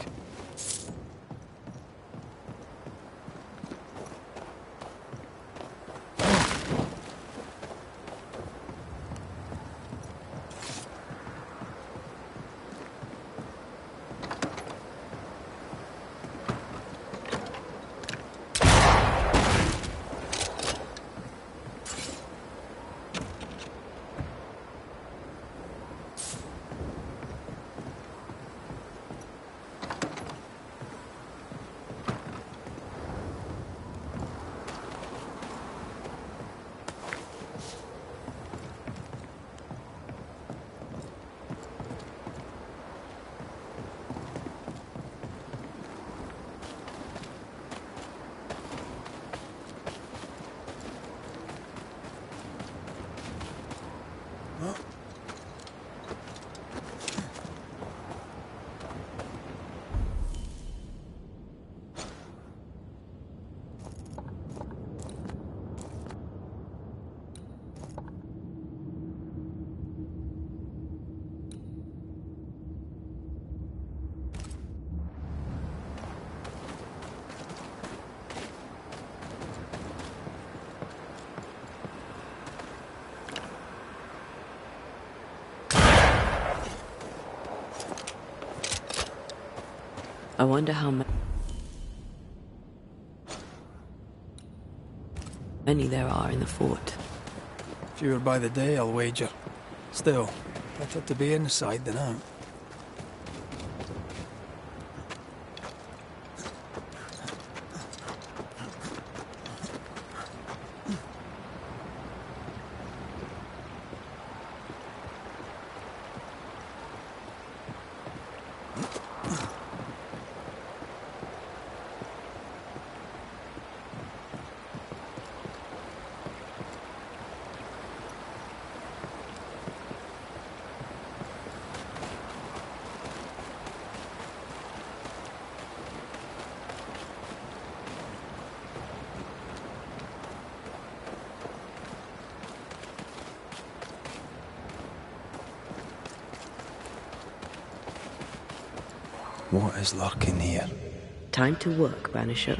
I wonder how many there are in the fort. Fewer by the day, I'll wager. Still, better to be inside than out. What is lurking here? Time to work, Banisher.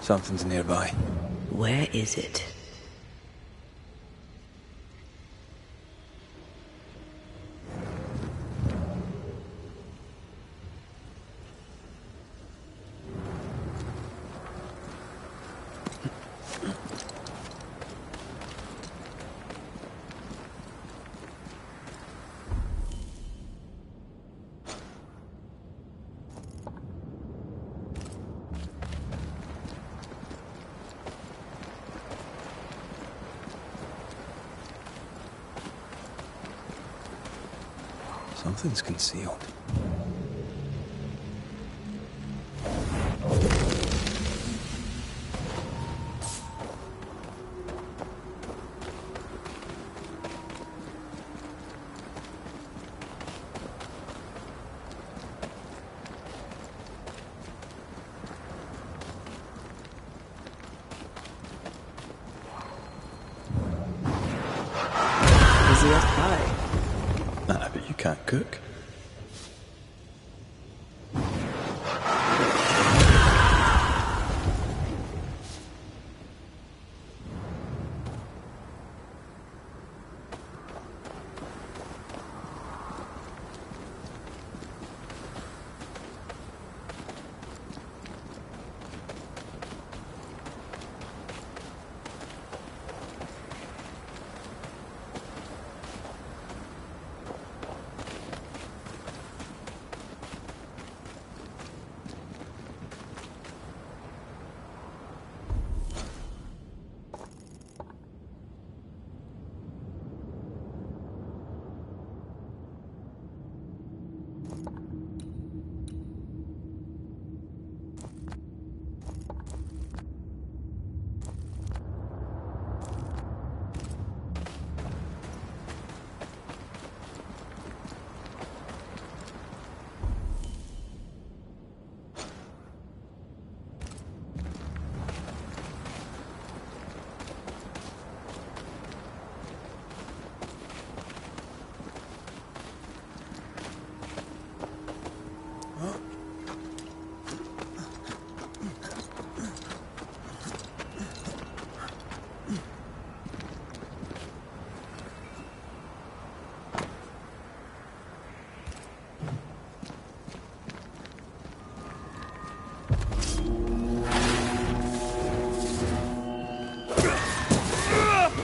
Something's nearby. Where is it? Something's concealed. You can't cook.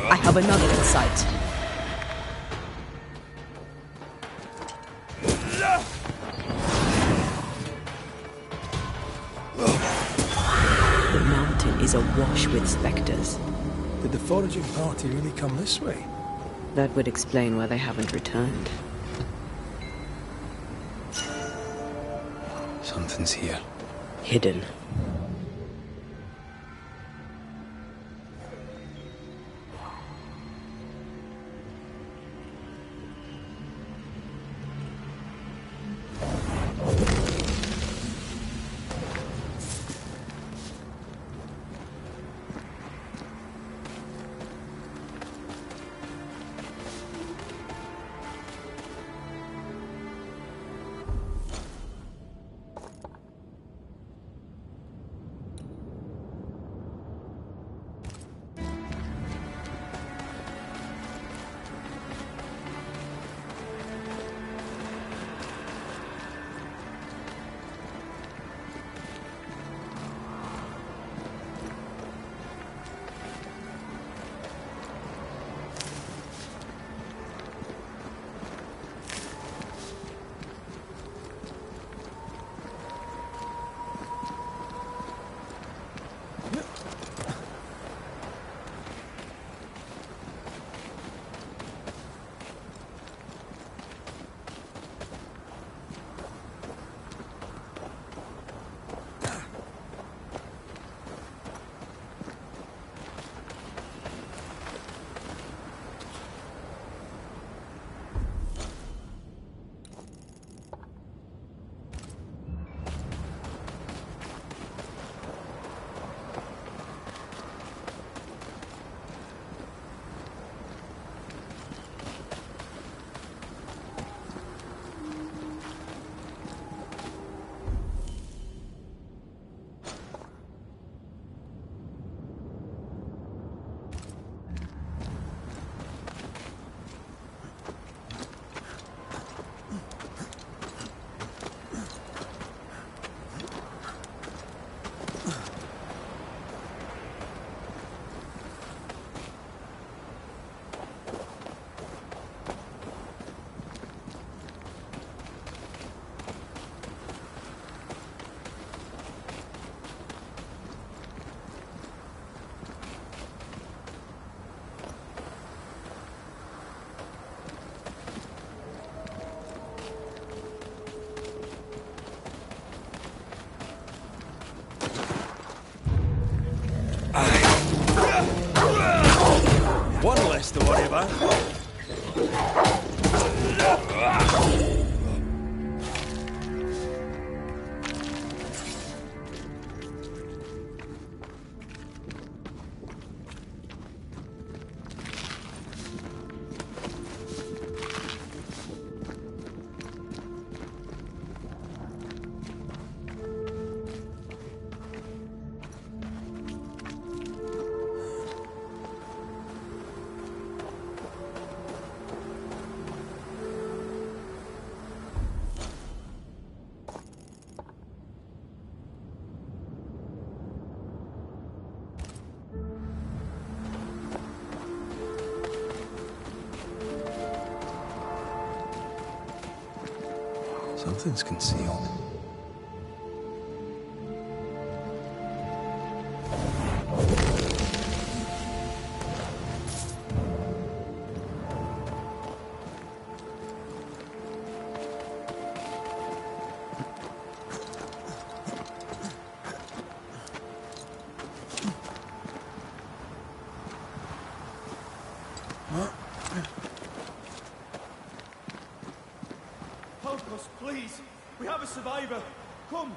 I have another in sight. The mountain is awash with spectres. Did the foraging party really come this way? That would explain why they haven't returned. Something's here. Hidden. Something's concealed. Help us, please! We have a survivor! Come!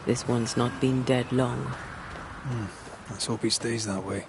This one's not been dead long. Let's hope he stays that way.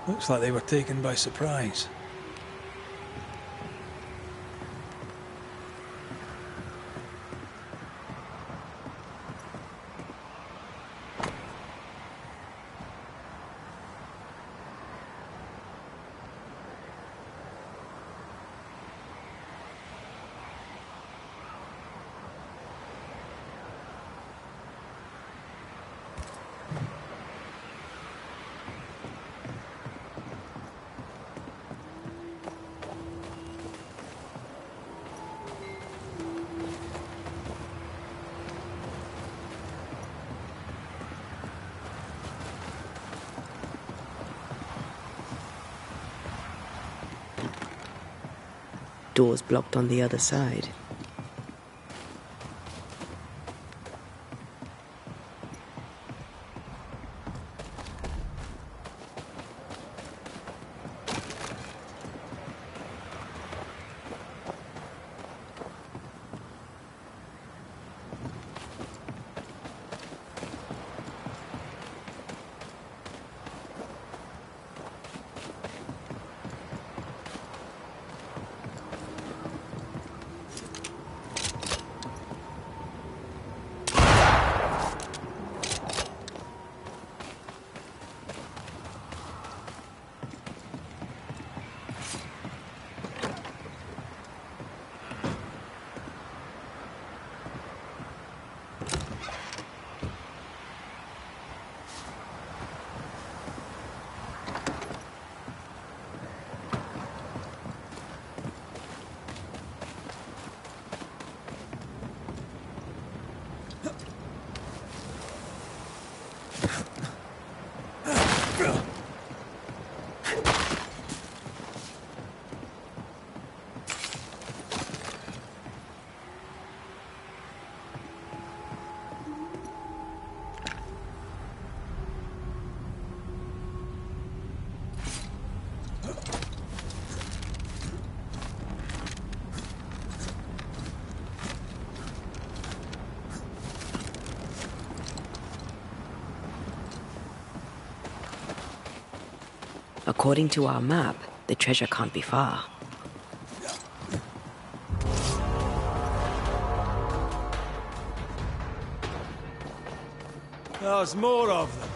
Looks like they were taken by surprise. Door's blocked on the other side. According to our map, the treasure can't be far. There's more of them.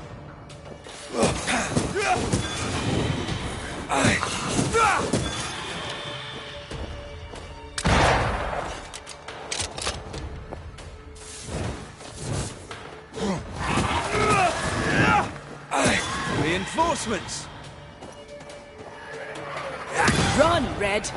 Reinforcements! Run, Red!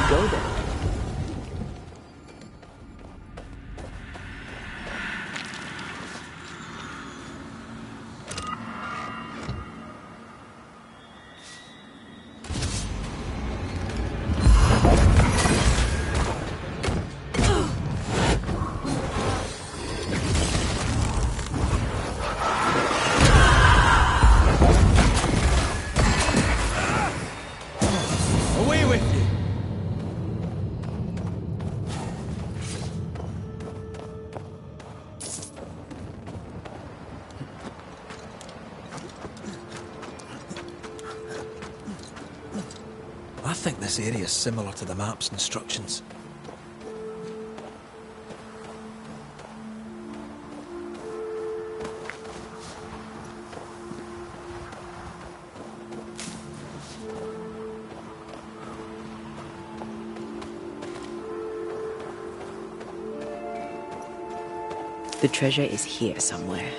Go then. Away with you! I think this area is similar to the map's instructions. The treasure is here somewhere.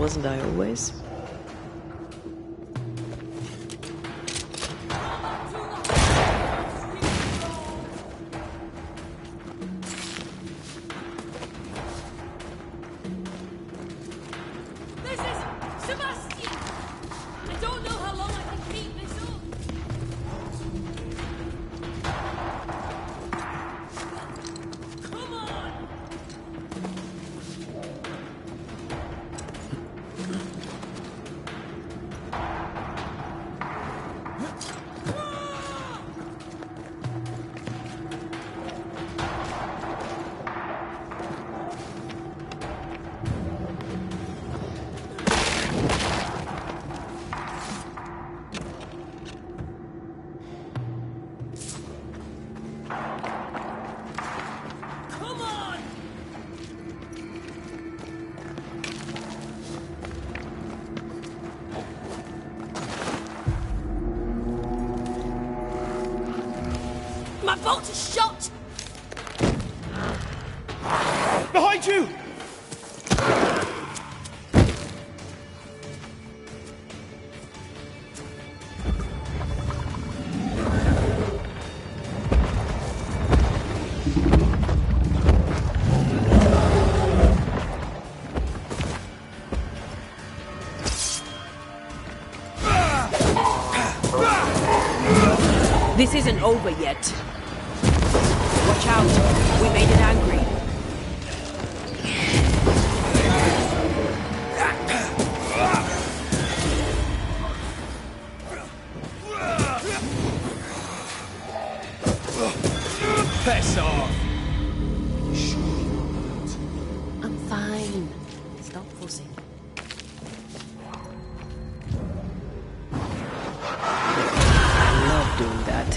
Wasn't I always? This is Sebastian! I don't know how long I can keep this up. Come on! Come on! My bolt is shot! Behind you! This isn't over yet. Watch out. We made it angry. Piss off! I'm fine. Stop fussing. I love doing that.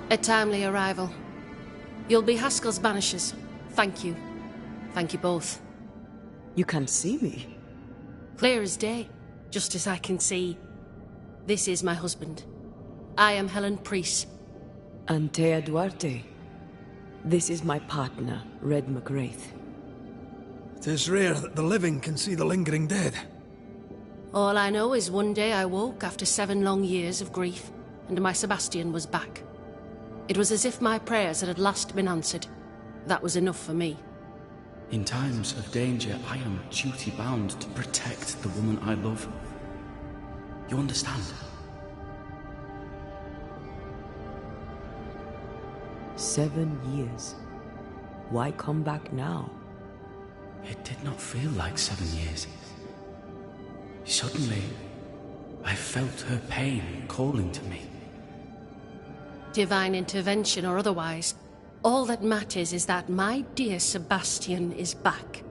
A timely arrival. You'll be Haskell's Banishers. Thank you. Thank you both. You can see me. Clear as day, just as I can see. This is my husband. I am Helen Priest. Antea Duarte. This is my partner, Red McGrath. It is rare that the living can see the lingering dead. All I know is one day I woke after 7 long years of grief, and my Sebastian was back. It was as if my prayers had at last been answered. That was enough for me. In times of danger, I am duty-bound to protect the woman I love. You understand? 7 years. Why come back now? It did not feel like 7 years. Suddenly, I felt her pain calling to me. Divine intervention or otherwise, all that matters is that my dear Sebastian is back.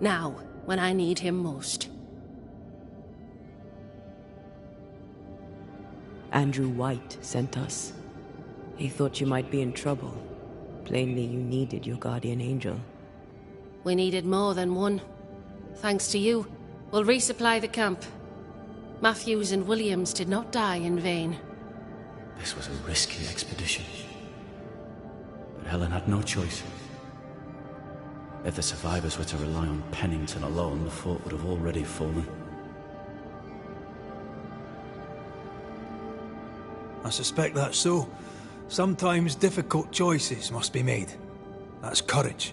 Now, when I need him most. Andrew White sent us. He thought you might be in trouble. Plainly, you needed your guardian angel. We needed more than one. Thanks to you, we'll resupply the camp. Matthews and Williams did not die in vain. This was a risky expedition. But Helen had no choice. If the survivors were to rely on Pennington alone, the fort would have already fallen. I suspect that's so. Sometimes difficult choices must be made. That's courage.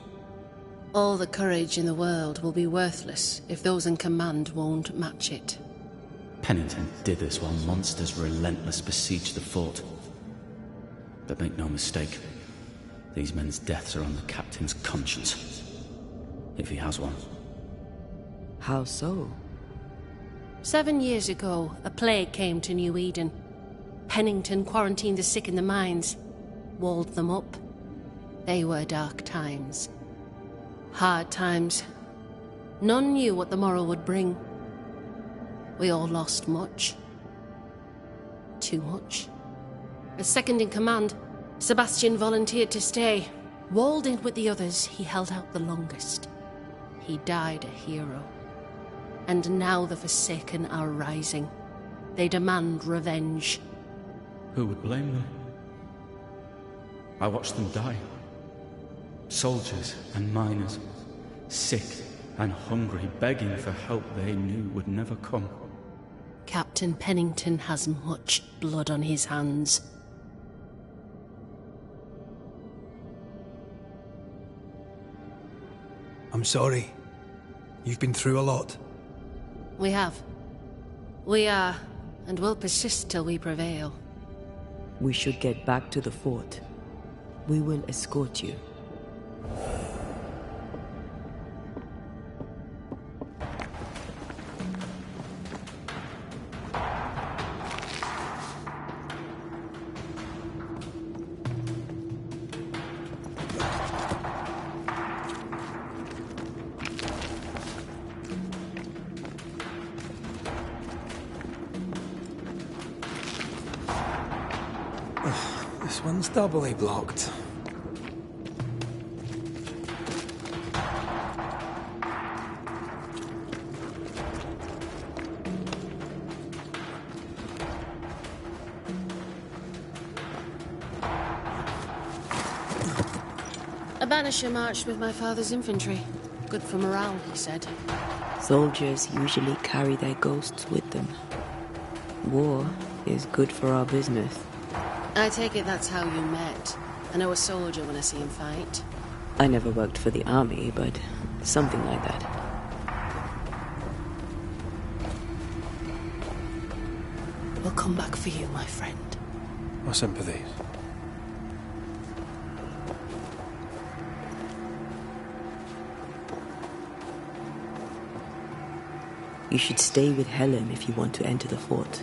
All the courage in the world will be worthless if those in command won't match it. Pennington did this while monsters relentless besieged the fort. But make no mistake, these men's deaths are on the captain's conscience. If he has one. How so? 7 years ago, a plague came to New Eden. Pennington quarantined the sick in the mines, walled them up. They were dark times. Hard times. None knew what the morrow would bring. We all lost much. Too much. As second in command, Sebastian volunteered to stay. Walled in with the others, he held out the longest. He died a hero. And now the Forsaken are rising. They demand revenge. Who would blame them? I watched them die. Soldiers and miners, sick and hungry, begging for help they knew would never come. Captain Pennington has much blood on his hands. I'm sorry. You've been through a lot. We have. We are, and will persist till we prevail. We should get back to the fort. We will escort you. This one's doubly blocked. A Banisher marched with my father's infantry. Good for morale, he said. Soldiers usually carry their ghosts with them. War is good for our business. I take it that's how you met. I know a soldier when I see him fight. I never worked for the army, but something like that. We'll come back for you, my friend. My sympathies. You should stay with Helen if you want to enter the fort.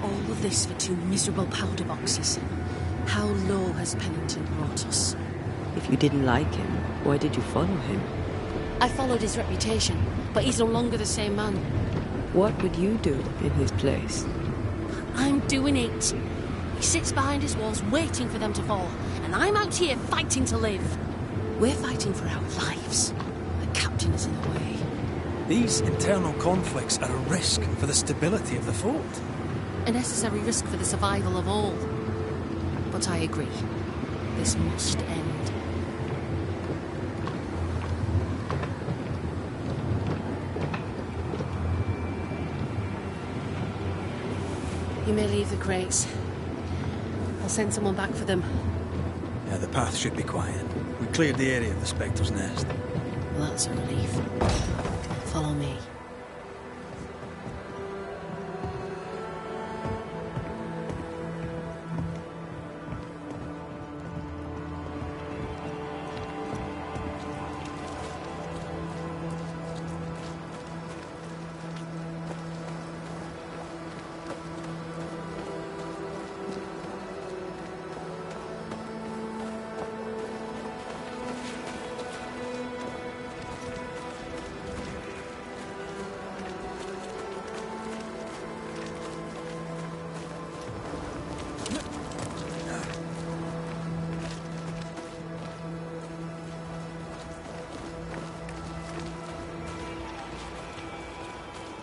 All of this for 2 miserable powder boxes. How low has Pennington brought us? If you didn't like him, why did you follow him? I followed his reputation, but he's no longer the same man. What would you do in his place? I'm doing it. He sits behind his walls waiting for them to fall, and I'm out here fighting to live. We're fighting for our lives. The captain is in the way. These internal conflicts are a risk for the stability of the fort. A necessary risk for the survival of all. But I agree. This must end. You may leave the crates. I'll send someone back for them. Yeah, the path should be quiet. We cleared the area of the Spectre's nest. Well, that's a relief. Follow me.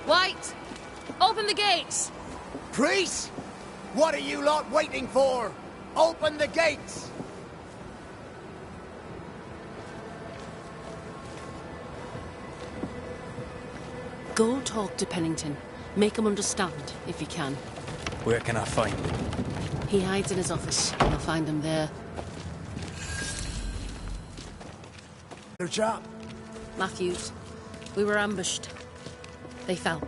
White! Open the gates! Priest! What are you lot waiting for? Open the gates! Go talk to Pennington. Make him understand, if you can. Where can I find him? He hides in his office. You'll find him there. Your chap. Matthews. We were ambushed. They fell.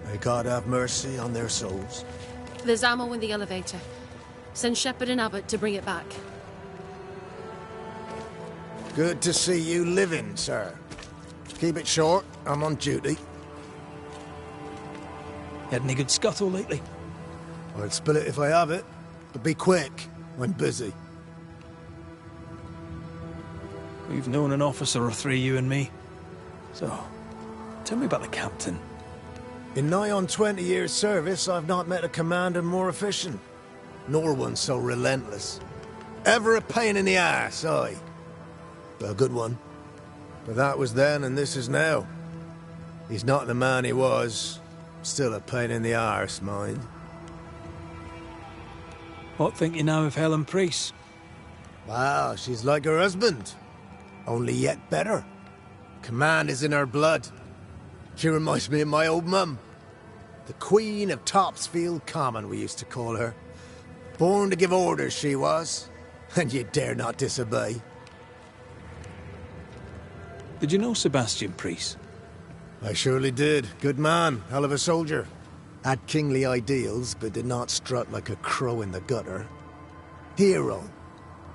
May God have mercy on their souls. There's ammo in the elevator. Send Shepard and Abbott to bring it back. Good to see you living, sir. Keep it short. I'm on duty. Had any good scuttle lately? I'd spill it if I have it, but be quick. I'm busy. We've known an officer or three, you and me. So, tell me about the captain. In nigh on 20 years' service, I've not met a commander more efficient, nor one so relentless. Ever a pain in the ass, aye. But a good one. But that was then and this is now. He's not the man he was. Still a pain in the arse, mind. What think you now of Helen Priest? Wow, she's like her husband. Only yet better. Command is in her blood. She reminds me of my old mum. The Queen of Topsfield Common, we used to call her. Born to give orders, she was. And you dare not disobey. Did you know Sebastian Priest? I surely did. Good man, hell of a soldier. Had kingly ideals, but did not strut like a crow in the gutter. Hero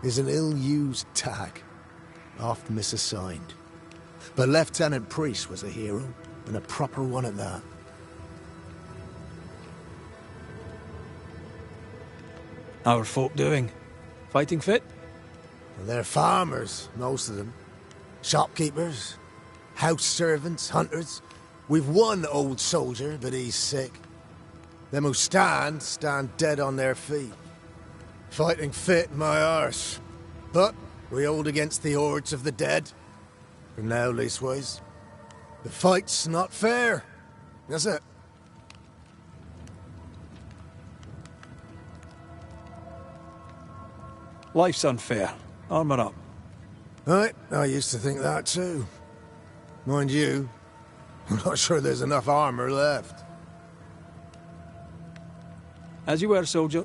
is an ill-used tag, oft misassigned. But Lieutenant Priest was a hero, and a proper one at that. How are folk doing? Fighting fit? Well, they're farmers, most of them. Shopkeepers, house servants, hunters. We've one old soldier, but he's sick. Them who stand dead on their feet. Fighting fit, my arse. But we hold against the hordes of the dead. For now, leastways. The fight's not fair. That's it. Life's unfair. Armour up. Right, I used to think that too. Mind you, I'm not sure there's enough armour left. As you were, soldier.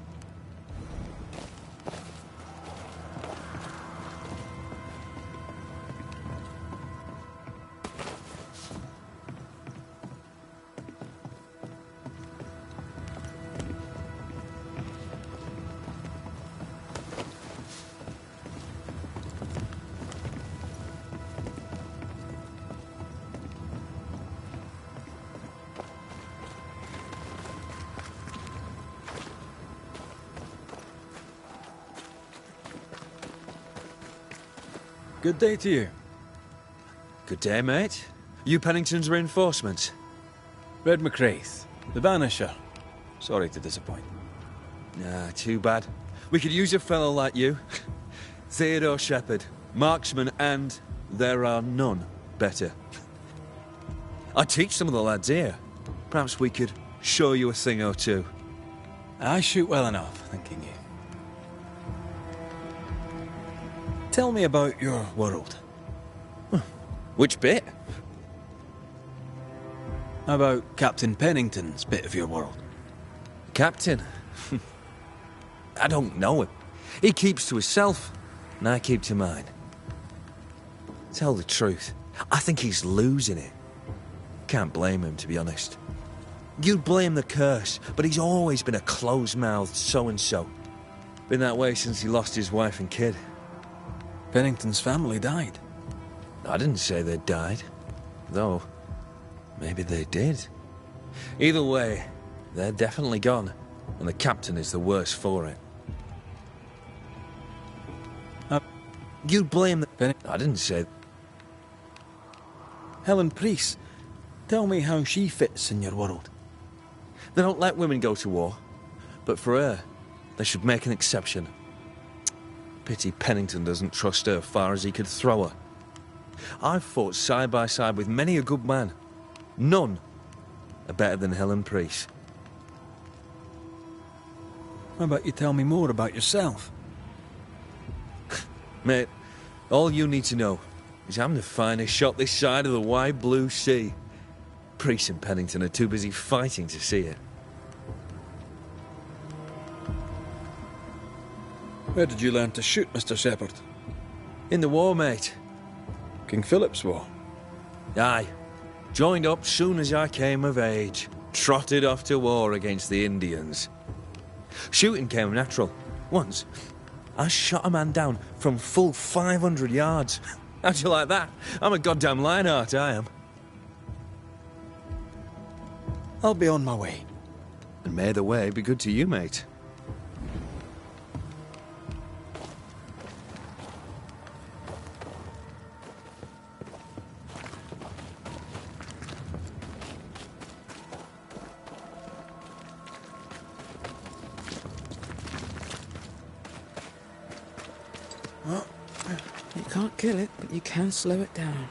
Good day to you. Good day, mate. You Pennington's reinforcements? Red McCraith, the Banisher. Sorry to disappoint. Nah, too bad. We could use a fellow like you. Theodore Shepherd, marksman, and there are none better. I teach some of the lads here. Perhaps we could show you a thing or two. I shoot well enough, thinking you. Tell me about your world. Which bit? How about Captain Pennington's bit of your world? Captain? I don't know him. He keeps to himself, and I keep to mine. Tell the truth, I think he's losing it. Can't blame him, to be honest. You'd blame the curse, but he's always been a close-mouthed so-and-so. Been that way since he lost his wife and kid. Pennington's family died. I didn't say they died. Though, maybe they did. Either way, they're definitely gone, and the captain is the worse for it. You'd blame the... I didn't say... Helen Priest, tell me how she fits in your world. They don't let women go to war, but for her, they should make an exception. Pity Pennington doesn't trust her far as he could throw her. I've fought side by side with many a good man. None are better than Helen Priest. How about you tell me more about yourself? Mate, all you need to know is I'm the finest shot this side of the wide blue sea. Priest and Pennington are too busy fighting to see it. Where did you learn to shoot, Mr. Shepherd? In the war, mate. King Philip's War? Aye. Joined up soon as I came of age. Trotted off to war against the Indians. Shooting came natural. Once, I shot a man down from full 500 yards. How'd you like that? I'm a goddamn Lionheart, I am. I'll be on my way. And may the way be good to you, mate. Well, you can't kill it, but you can slow it down.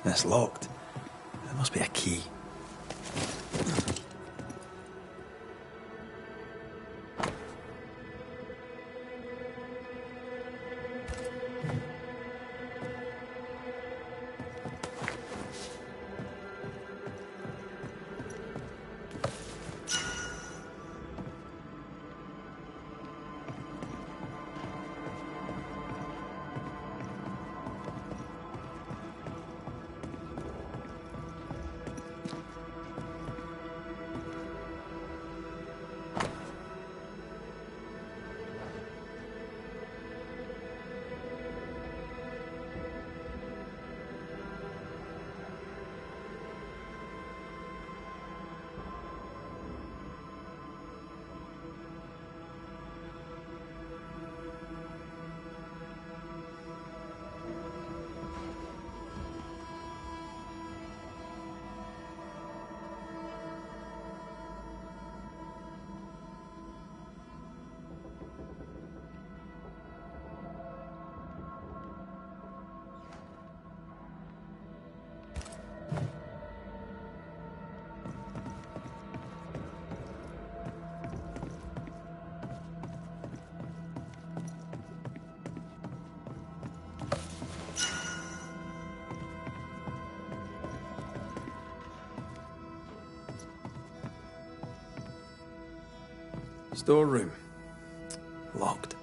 It's locked. There must be a key. Storeroom. Locked.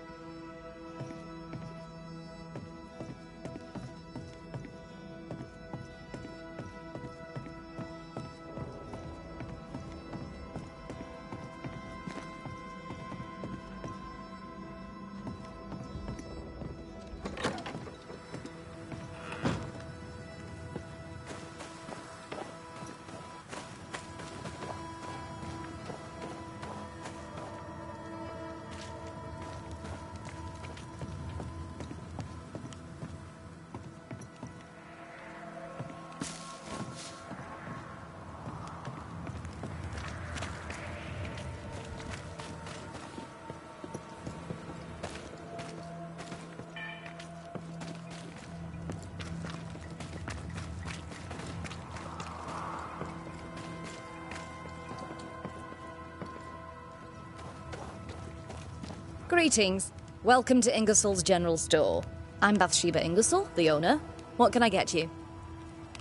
Greetings. Welcome to Ingersoll's General Store. I'm Bathsheba Ingersoll, the owner. What can I get you?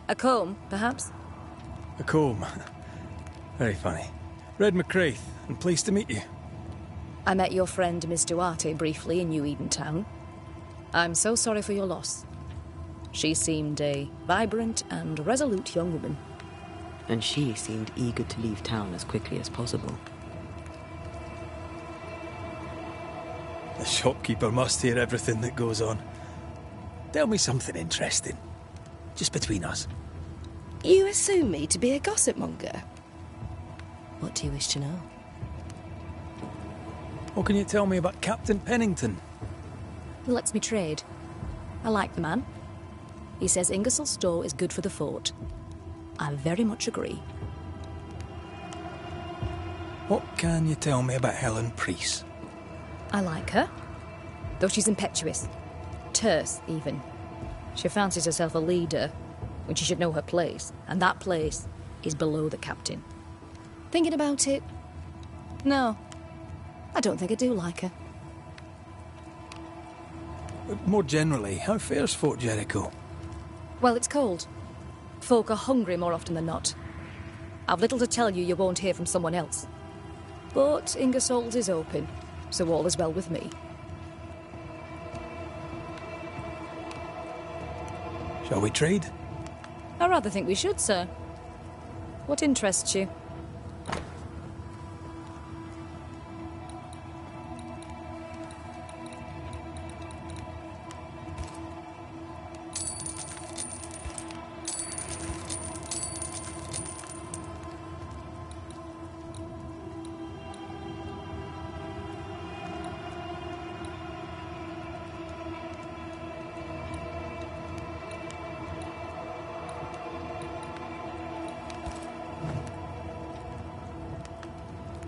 A comb, perhaps? A comb. Very funny. Red McCraith, and pleased to meet you. I met your friend Miss Duarte briefly in New Eden Town. I'm so sorry for your loss. She seemed a vibrant and resolute young woman. And she seemed eager to leave town as quickly as possible. The shopkeeper must hear everything that goes on. Tell me something interesting. Just between us. You assume me to be a gossip monger? What do you wish to know? What can you tell me about Captain Pennington? He lets me trade. I like the man. He says Ingersoll's store is good for the fort. I very much agree. What can you tell me about Helen Priest? I like her, though she's impetuous. Terse, even. She fancies herself a leader when she should know her place, and that place is below the captain. Thinking about it? No. I don't think I do like her. More generally, how fares Fort Jericho? Well, it's cold. Folk are hungry more often than not. I've little to tell you won't hear from someone else. But Ingersoll's is open, so all is well with me. Shall we trade? I rather think we should, sir. What interests you?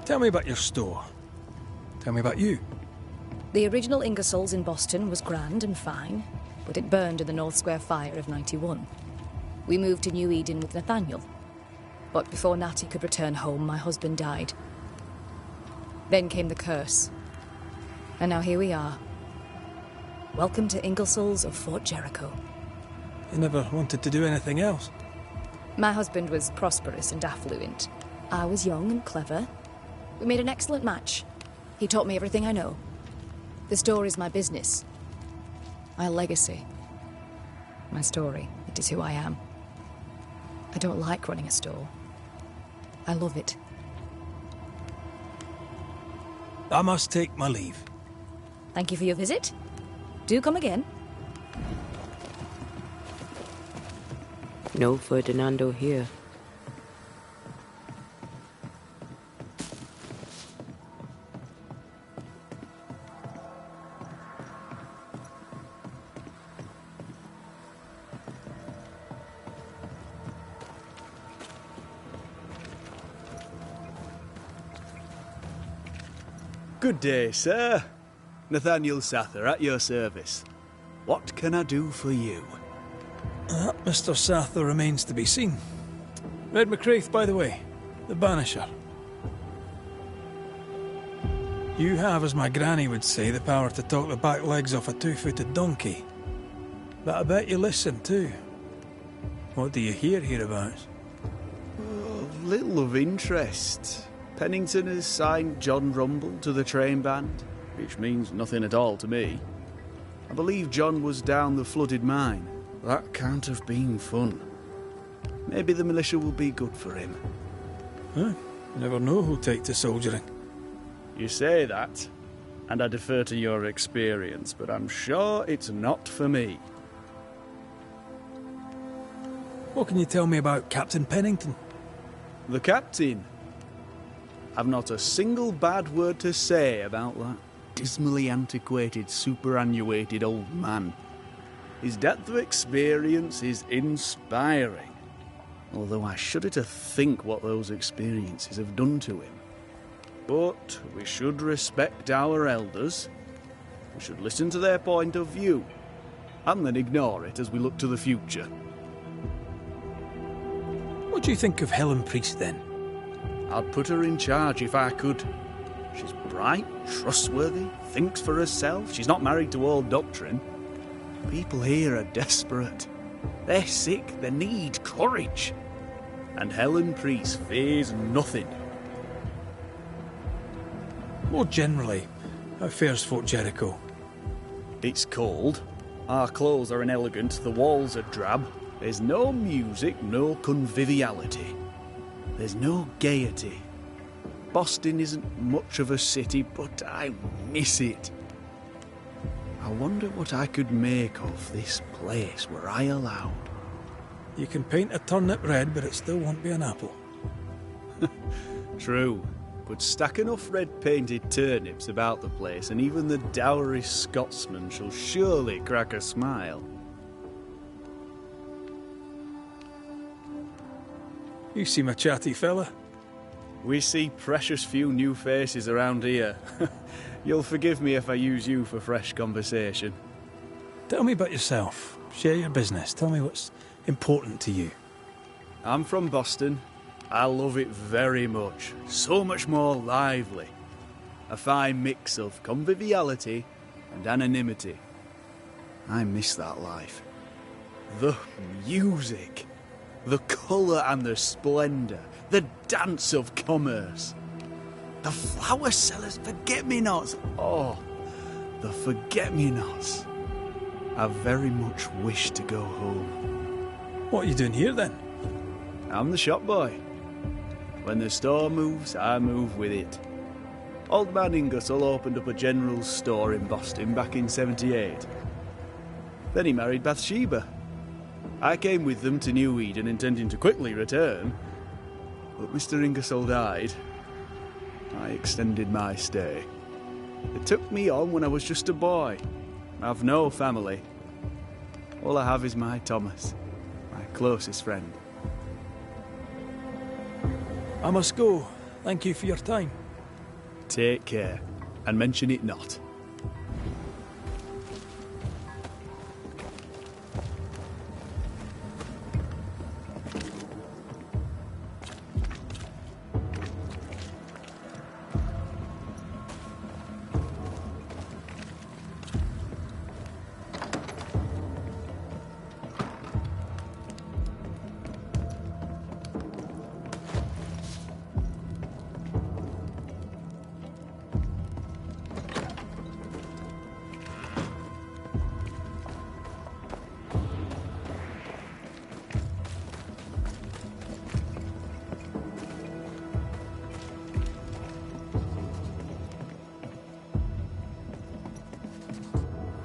Tell me about your store. Tell me about you. The original Ingersoll's in Boston was grand and fine, but it burned in the North Square fire of '91. We moved to New Eden with Nathaniel. But before Natty could return home, my husband died. Then came the curse. And now here we are. Welcome to Ingersoll's of Fort Jericho. You never wanted to do anything else? My husband was prosperous and affluent. I was young and clever. We made an excellent match. He taught me everything I know. The store is my business. My legacy. My story. It is who I am. I don't like running a store. I love it. I must take my leave. Thank you for your visit. Do come again. No Ferdinando here. Good day, sir. Nathaniel Sather, at your service. What can I do for you? Mr. Sather remains to be seen. Red McCraith, by the way. The Banisher. You have, as my granny would say, the power to talk the back legs off a two-footed donkey. But I bet you listen, too. What do you hear hereabouts? Little of interest. Pennington has signed John Rumble to the train band, which means nothing at all to me. I believe John was down the flooded mine. That can't have been fun. Maybe the militia will be good for him. Huh? You never know who'll take to soldiering. You say that, and I defer to your experience, but I'm sure it's not for me. What can you tell me about Captain Pennington? The captain? I've not a single bad word to say about that dismally antiquated, superannuated old man. His depth of experience is inspiring, although I shudder to think what those experiences have done to him. But we should respect our elders. We should listen to their point of view, and then ignore it as we look to the future. What do you think of Helen Priest, then? I'd put her in charge if I could. She's bright, trustworthy, thinks for herself. She's not married to old doctrine. People here are desperate. They're sick, they need courage. And Helen Priest fears nothing. More generally, how fares Fort Jericho? It's cold. Our clothes are inelegant, the walls are drab. There's no music, no conviviality. There's no gaiety. Boston isn't much of a city, but I miss it. I wonder what I could make of this place were I allowed. You can paint a turnip red, but it still won't be an apple. True, but stack enough red-painted turnips about the place, and even the dourest Scotsman shall surely crack a smile. You seem a chatty fella. We see precious few new faces around here. You'll forgive me if I use you for fresh conversation. Tell me about yourself. Share your business. Tell me what's important to you. I'm from Boston. I love it very much. So much more lively. A fine mix of conviviality and anonymity. I miss that life. The music. The colour and the splendour. The dance of commerce. The flower sellers' forget-me-nots. Oh, the forget-me-nots. I very much wish to go home. What are you doing here then? I'm the shop boy. When the store moves, I move with it. Old man Ingersoll opened up a general store in Boston back in '78. Then he married Bathsheba. I came with them to New Eden intending to quickly return, but Mr. Ingersoll died. I extended my stay. They took me on when I was just a boy. I've no family. All I have is my Thomas, my closest friend. I must go. Thank you for your time. Take care, and mention it not.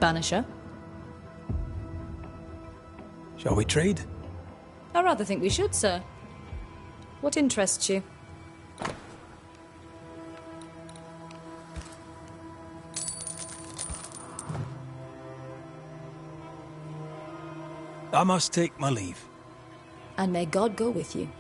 Banisher? Shall we trade? I rather think we should, sir. What interests you? I must take my leave. And may God go with you.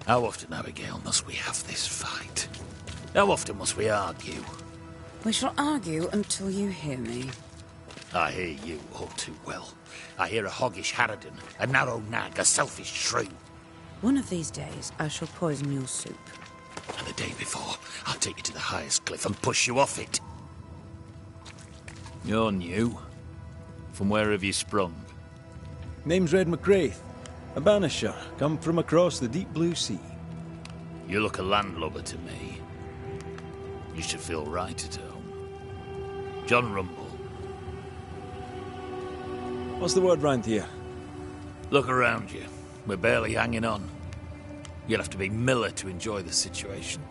How often, Abigail, must we have this fight? How often must we argue? We shall argue until you hear me. I hear you all too well. I hear a hoggish harridan, a narrow nag, a selfish shrew. One of these days, I shall poison your soup. And the day before, I'll take you to the highest cliff and push you off it. You're new. From where have you sprung? Name's Red McGrath, a Banisher, come from across the deep blue sea. You look a landlubber to me. You should feel right at home. John Rumble. What's the word round here? Look around you. We're barely hanging on. You'll have to be Miller to enjoy the situation.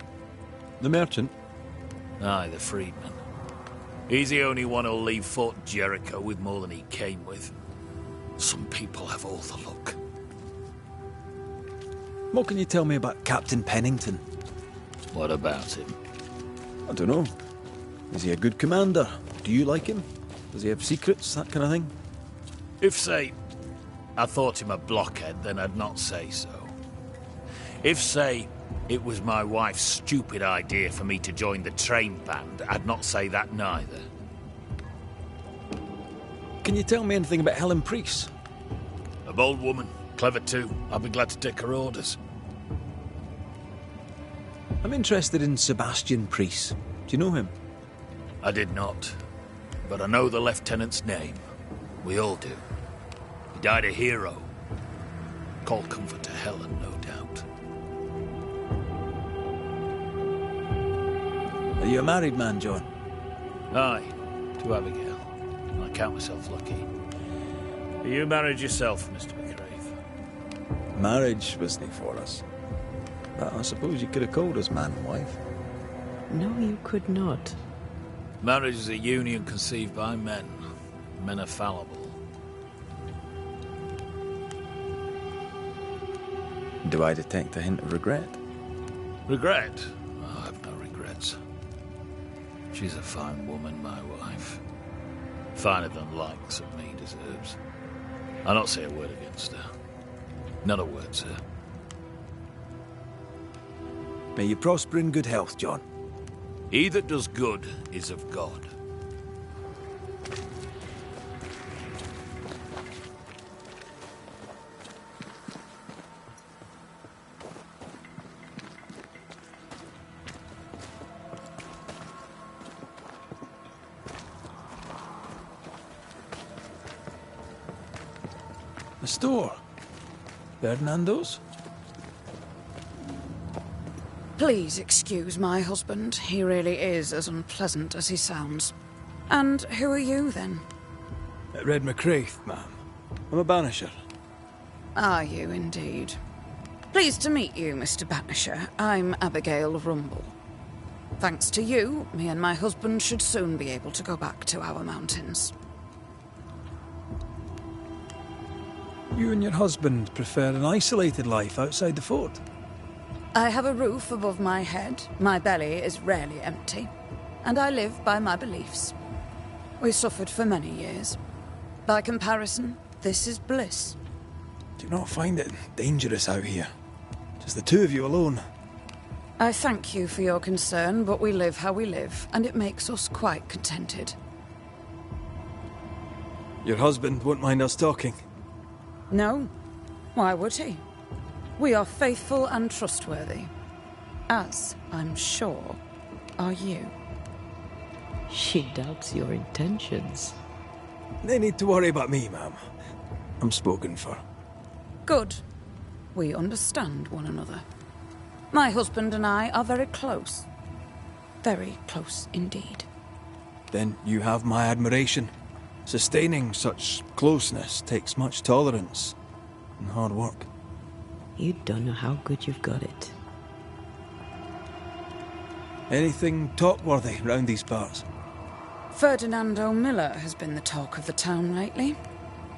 The merchant? Aye, the freedman. He's the only one who'll leave Fort Jericho with more than he came with. Some people have all the luck. What can you tell me about Captain Pennington? What about him? I don't know. Is he a good commander? Do you like him? Does he have secrets, that kind of thing? If, say, I thought him a blockhead, then I'd not say so. If, say, it was my wife's stupid idea for me to join the train band, I'd not say that neither. Can you tell me anything about Helen Priest? A bold woman, clever too. I'll be glad to take her orders. I'm interested in Sebastian Priest. Do you know him? I did not, but I know the lieutenant's name. We all do. He died a hero. Call comfort to Helen, no doubt. Are you a married man, John? Aye, to Abigail. I count myself lucky. Are you married yourself, Mr. McGrath? Marriage wasn't for us. But I suppose you could have called us man and wife. No, you could not. Marriage is a union conceived by men. Men are fallible. Do I detect a hint of regret? Regret? Oh, I've no regrets. She's a fine woman, my wife. Finer than likes of me deserves. I'll not say a word against her. Not a word, sir. May you prosper in good health, John. He that does good is of God. The store? Fernando's? Please excuse my husband. He really is as unpleasant as he sounds. And who are you, then? Red McGrath, ma'am. I'm a Banisher. Are you, indeed? Pleased to meet you, Mr. Banisher. I'm Abigail Rumble. Thanks to you, me and my husband should soon be able to go back to our mountains. You and your husband prefer an isolated life outside the fort? I have a roof above my head, my belly is rarely empty, and I live by my beliefs. We suffered for many years. By comparison, this is bliss. Do you not find it dangerous out here? Just the two of you alone? I thank you for your concern, but we live how we live, and it makes us quite contented. Your husband won't mind us talking? No. Why would he? We are faithful and trustworthy. As, I'm sure, are you. She doubts your intentions. No need to worry about me, ma'am. I'm spoken for. Good. We understand one another. My husband and I are very close. Very close indeed. Then you have my admiration. Sustaining such closeness takes much tolerance and hard work. You don't know how good you've got it. Anything talk-worthy round these parts? Ferdinando Miller has been the talk of the town lately.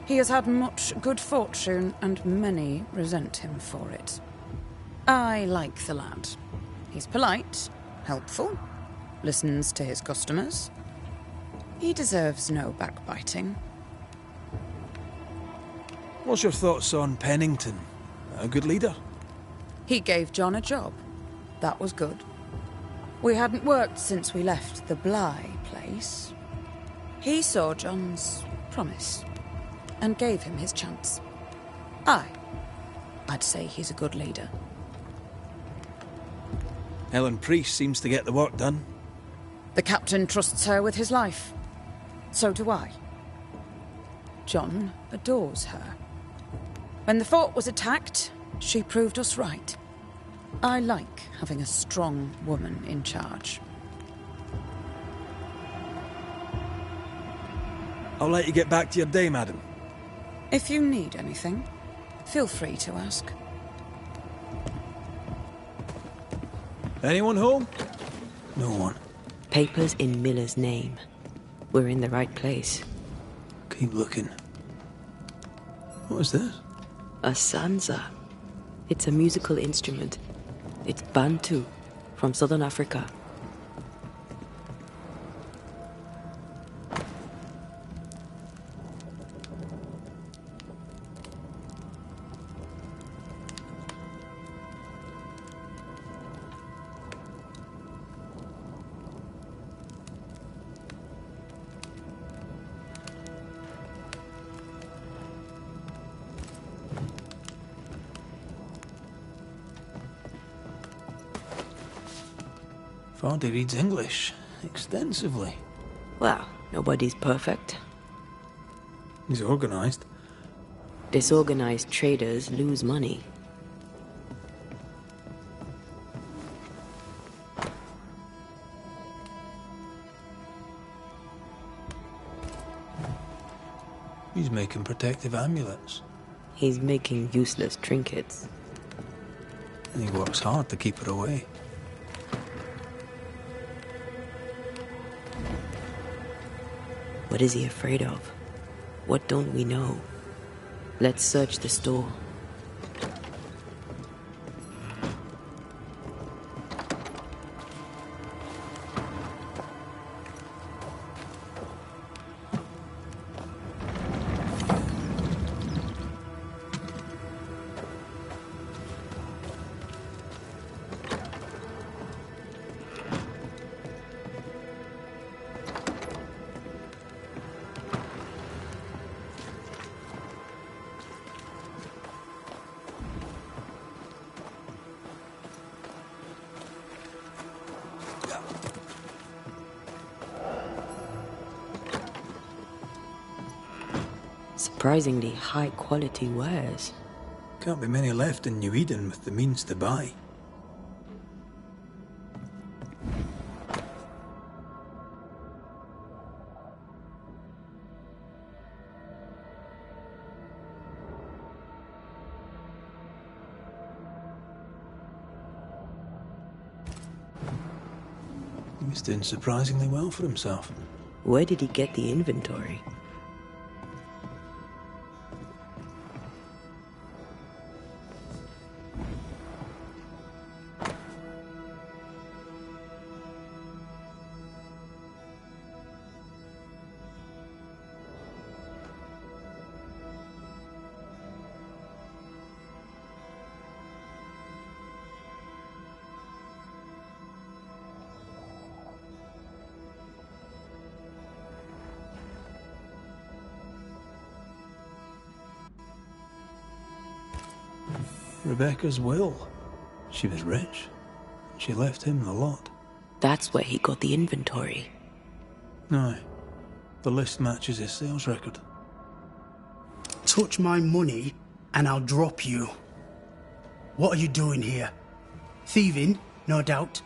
He has had much good fortune, and many resent him for it. I like the lad. He's polite, helpful, listens to his customers. He deserves no backbiting. What's your thoughts on Pennington? A good leader? He gave John a job. That was good. We hadn't worked since we left the Bly place. He saw John's promise and gave him his chance. I'd say he's a good leader. Helen Priest seems to get the work done. The captain trusts her with his life. So do I. John adores her. When the fort was attacked, she proved us right. I like having a strong woman in charge. I'll let you get back to your day, madam. If you need anything, feel free to ask. Anyone home? No one. Papers in Miller's name. We're in the right place. Keep looking. What is this? A sanza. It's a musical instrument. It's Bantu, from southern Africa. Vardy reads English extensively. Well, nobody's perfect. He's organised. Disorganized traders lose money. He's making protective amulets. He's making useless trinkets. And he works hard to keep her away. What is he afraid of? What don't we know? Let's search the store. Surprisingly high-quality wares. Can't be many left in New Eden with the means to buy. He's doing surprisingly well for himself. Where did he get the inventory? Rebecca's will. She was rich. She left him the lot. That's where he got the inventory. Aye. The list matches his sales record. Touch my money and I'll drop you. What are you doing here? Thieving, no doubt.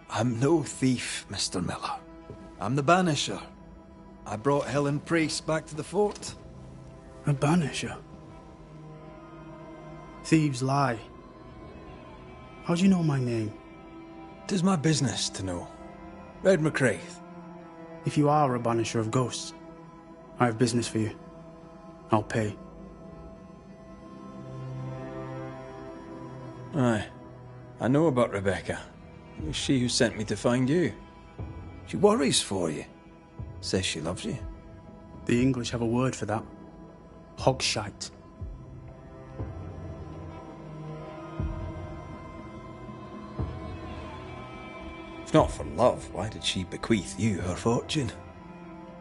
I'm no thief, Mr. Miller. I'm the Banisher. I brought Helen Priest back to the fort. A Banisher? Thieves lie. How do you know my name? 'Tis my business to know. Red McCraith. If you are a Banisher of ghosts, I have business for you. I'll pay. Aye. I know about Rebecca. It was she who sent me to find you. She worries for you. Says she loves you. The English have a word for that. Hogshite. If not for love, why did she bequeath you her fortune?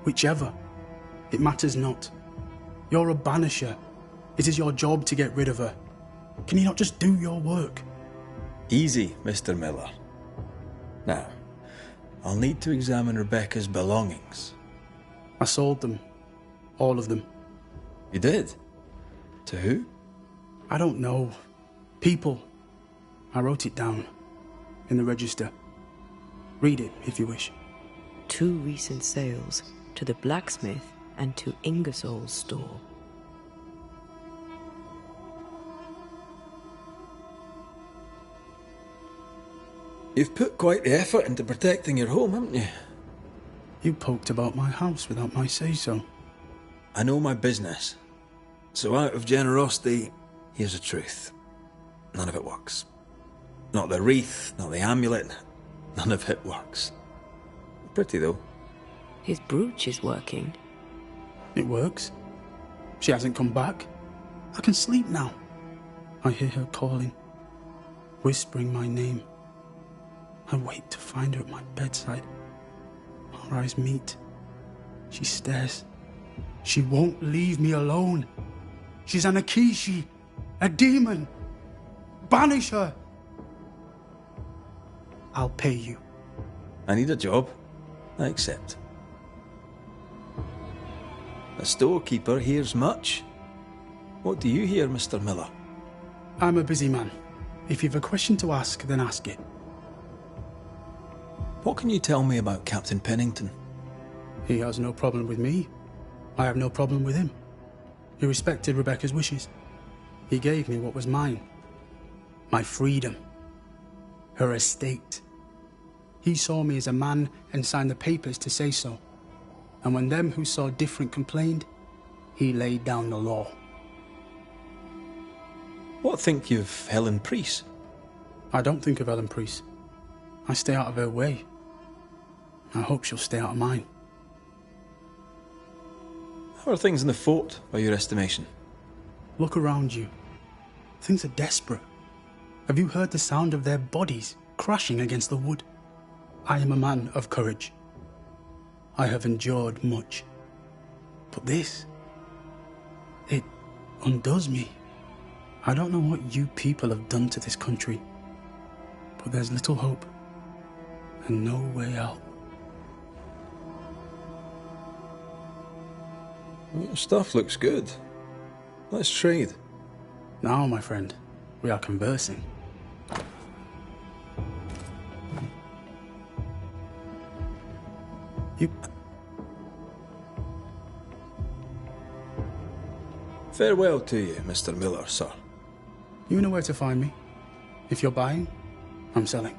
Whichever. It matters not. You're a banisher. It is your job to get rid of her. Can you not just do your work? Easy, Mr. Miller. Now, I'll need to examine Rebecca's belongings. I sold them. All of them. You did? To who? I don't know. People. I wrote it down. In the register. Read it, if you wish. 2 recent sales, to the blacksmith and to Ingersoll's store. You've put quite the effort into protecting your home, haven't you? You poked about my house without my say-so. I know my business. So out of generosity, here's the truth. None of it works. Not the wreath, not the amulet, none of it works. Pretty, though. His brooch is working. It works. She hasn't come back. I can sleep now. I hear her calling, whispering my name. I wait to find her at my bedside. Our eyes meet. She stares. She won't leave me alone. She's an Akishi, a demon. Banish her. I'll pay you. I need a job. I accept. A storekeeper hears much. What do you hear, Mr. Miller? I'm a busy man. If you've a question to ask, then ask it. What can you tell me about Captain Pennington? He has no problem with me. I have no problem with him. He respected Rebecca's wishes. He gave me what was mine. My freedom. Her estate. He saw me as a man and signed the papers to say so. And when them who saw different complained, he laid down the law. What think you of Helen Priest? I don't think of Helen Priest. I stay out of her way. I hope she'll stay out of mine. How are things in the fort, by your estimation? Look around you. Things are desperate. Have you heard the sound of their bodies crashing against the wood? I am a man of courage. I have endured much. But this, it undoes me. I don't know what you people have done to this country, but there's little hope and no way out. Your stuff looks good. Let's trade. Now, my friend, we are conversing. You... Farewell to you, Mr. Miller, sir. You know where to find me. If you're buying, I'm selling.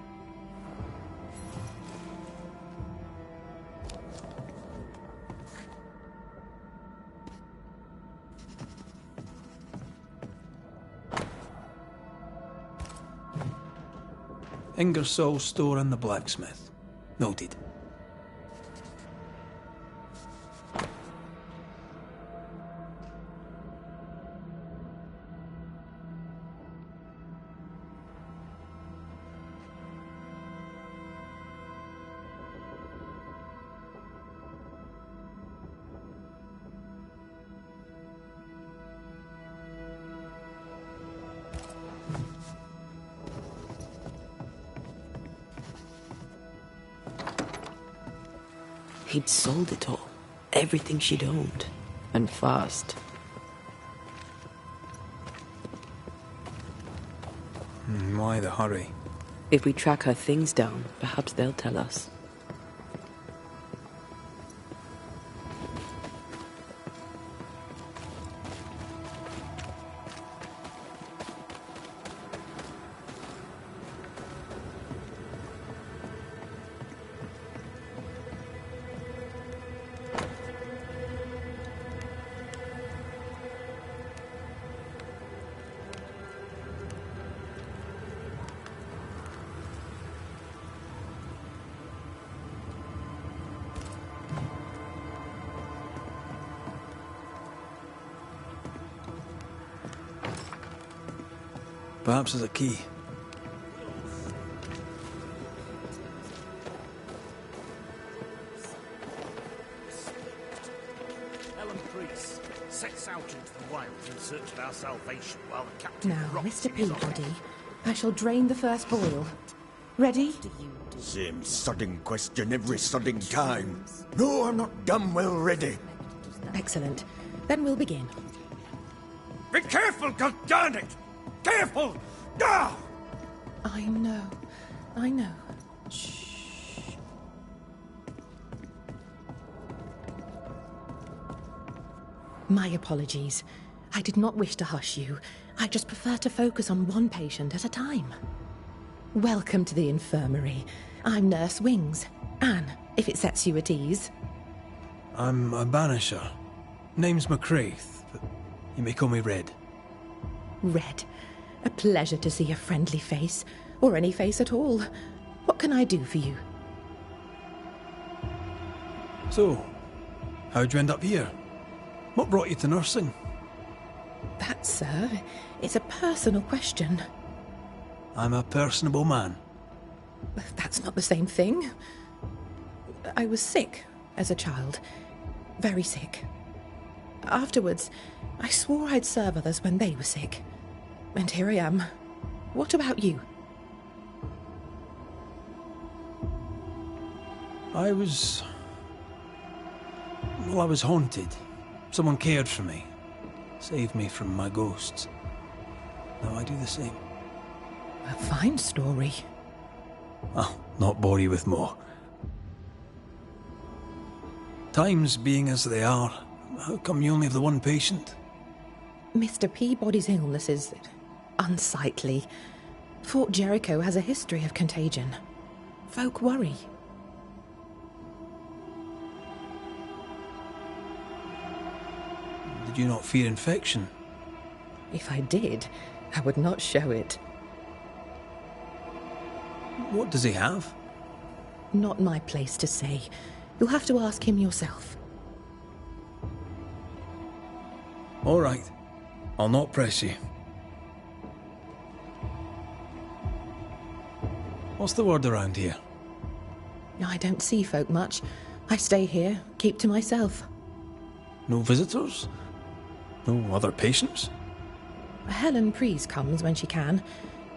Ingersoll's store and the blacksmith. Noted. He'd sold it all. Everything she'd owned. And fast. Why the hurry? If we track her things down, perhaps they'll tell us. Perhaps there's a key. into the wilds in search of our salvation while the captain Now, rots Mr. in his Peabody, I shall drain the first boil. Ready? Same sodding question every sodding time. No, I'm not damn well ready. Excellent. Then we'll begin. Be careful, goddarn it! Careful! Ah! I know. I know. My apologies. I did not wish to hush you. I just prefer to focus on one patient at a time. Welcome to the infirmary. I'm Nurse Wings. Anne, if it sets you at ease. I'm a Banisher. Name's McCraith, but you may call me Red. Red. A pleasure to see a friendly face, or any face at all. What can I do for you? So, how'd you end up here? What brought you to nursing? That, sir, is a personal question. I'm a personable man. That's not the same thing. I was sick as a child. Very sick. Afterwards, I swore I'd serve others when they were sick. And here I am. What about you? I was haunted. Someone cared for me. Saved me from my ghosts. Now I do the same. A fine story. I'll not bore you with more. Times being as they are, how come you only have the one patient? Mr. Peabody's illness is unsightly. Fort Jericho has a history of contagion. Folk worry. Did you not fear infection? If I did, I would not show it. What does he have? Not my place to say. You'll have to ask him yourself. All right. I'll not press you. What's the word around here? I don't see folk much. I stay here, keep to myself. No visitors? No other patients? Helen Preece comes when she can.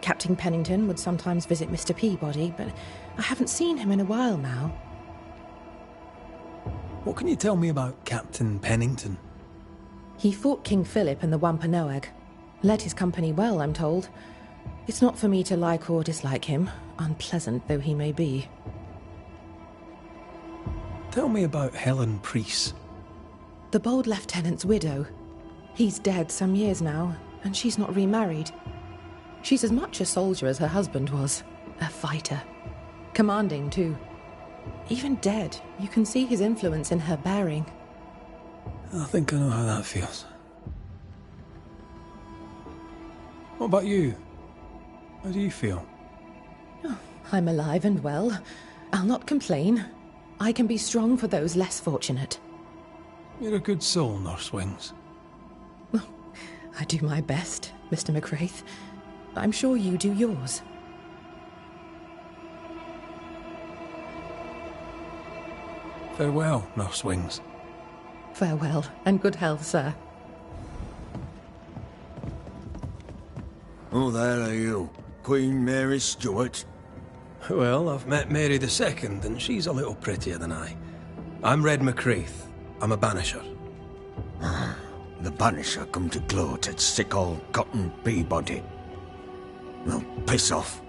Captain Pennington would sometimes visit Mr. Peabody, but I haven't seen him in a while now. What can you tell me about Captain Pennington? He fought King Philip and the Wampanoag. Led his company well, I'm told. It's not for me to like or dislike him, unpleasant though he may be. Tell me about Helen Preece. The bold lieutenant's widow. He's dead some years now, and she's not remarried. She's as much a soldier as her husband was. A fighter. Commanding, too. Even dead, you can see his influence in her bearing. I think I know how that feels. What about you? How do you feel? Oh, I'm alive and well. I'll not complain. I can be strong for those less fortunate. You're a good soul, Nurse Wings. I do my best, Mr. McCraith. I'm sure you do yours. Farewell, Nurse Wings. Farewell, and good health, sir. Who the hell are you? Queen Mary Stuart? Well, I've met Mary II, and she's a little prettier than I. I'm Red McCraith. I'm a Banisher. The Banisher come to gloat at sick old Cotton Peabody. Well, piss off.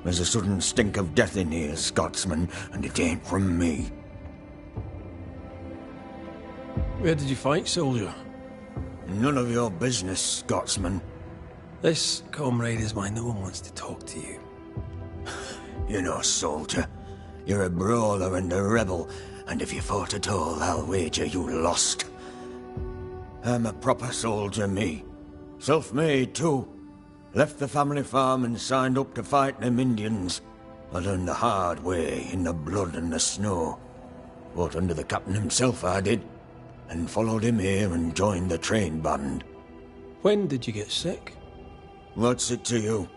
There's a sudden stink of death in here, Scotsman, and it ain't from me. Where did you fight, soldier? None of your business, Scotsman. This, comrade, is why no one wants to talk to you. You're no soldier. You're a brawler and a rebel, and if you fought at all, I'll wager you lost. I'm a proper soldier, me. Self-made, too. Left the family farm and signed up to fight them Indians. I learned the hard way, in the blood and the snow. Fought under the captain himself, I did. And followed him here and joined the train band. When did you get sick? What's it to you?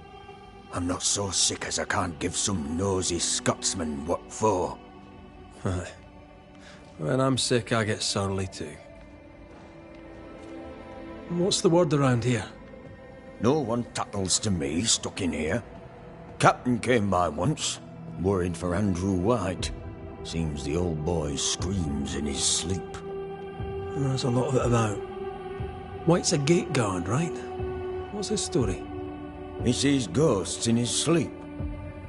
I'm not so sick as I can't give some nosy Scotsman what for. When I'm sick, I get surly too. What's the word around here? No one tattles to me stuck in here. Captain came by once, worried for Andrew White. Seems the old boy screams in his sleep. There's a lot of it about. White's a gate guard, right? What's his story? He sees ghosts in his sleep.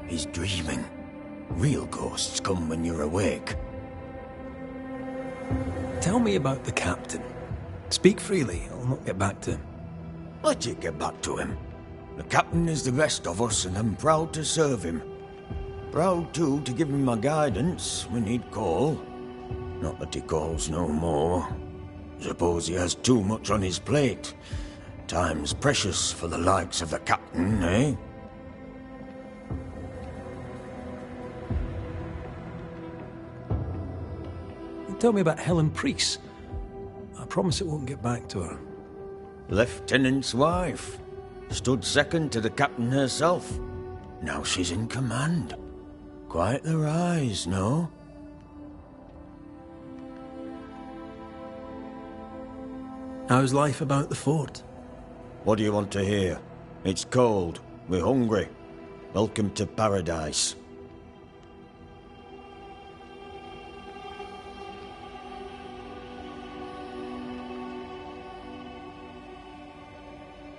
He's dreaming. Real ghosts come when you're awake. Tell me about the captain. Speak freely, I'll not get back to him. Let you get back to him. The captain is the rest of us, and I'm proud to serve him. Proud, too, to give him my guidance when he'd call. Not that he calls no more. Suppose he has too much on his plate. Time's precious for the likes of the captain, eh? Tell me about Helen Priest. I promise it won't get back to her. Lieutenant's wife. Stood second to the captain herself. Now she's in command. Quite the rise, no? How's life about the fort? What do you want to hear? It's cold. We're hungry. Welcome to paradise.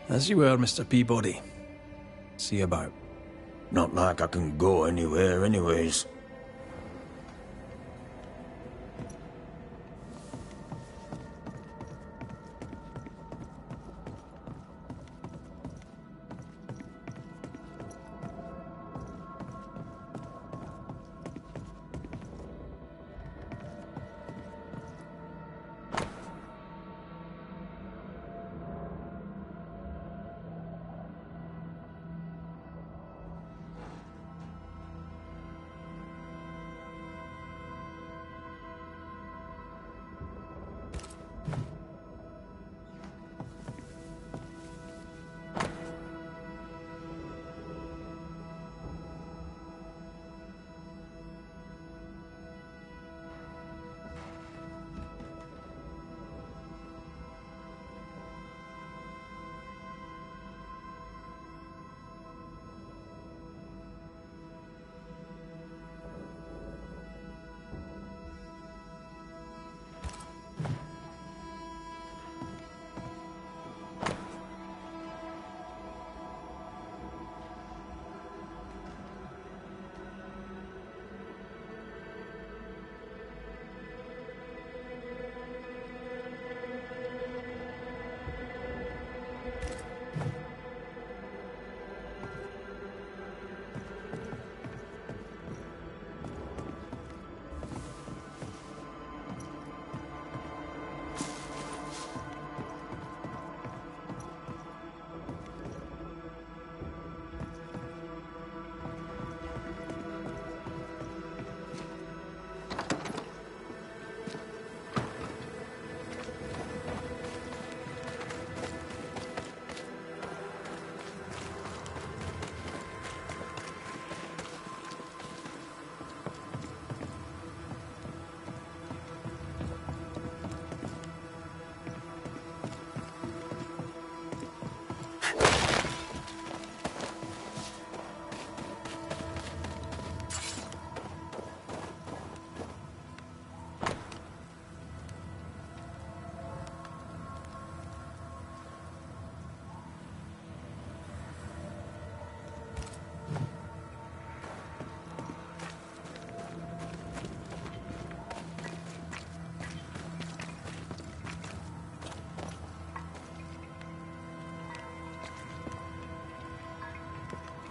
As you were, Mr. Peabody. See you about. Not like I can go anywhere anyways.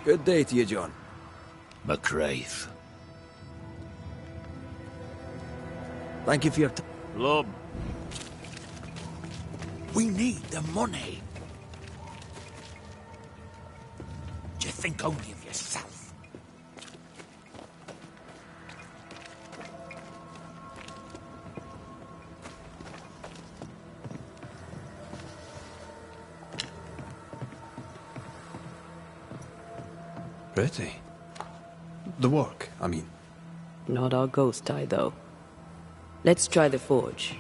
Good day to you, John. McCraith. Thank you for your time. Lub. We need the money. Do you think only of yourself? Pretty. The work, I mean. Not our ghost eye, though. Let's try the forge.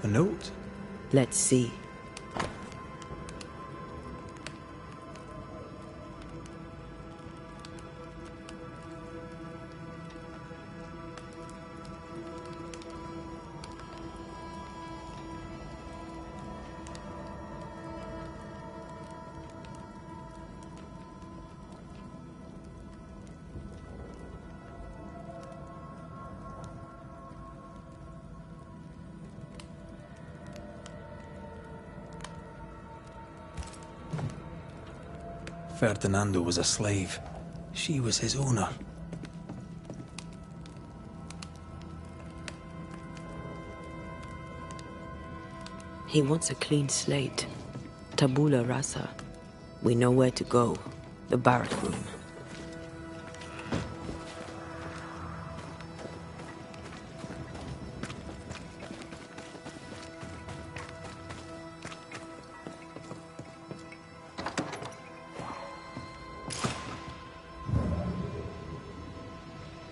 A note? Let's see. Ferdinando was a slave. She was his owner. He wants a clean slate. Tabula rasa. We know where to go. The barrack room.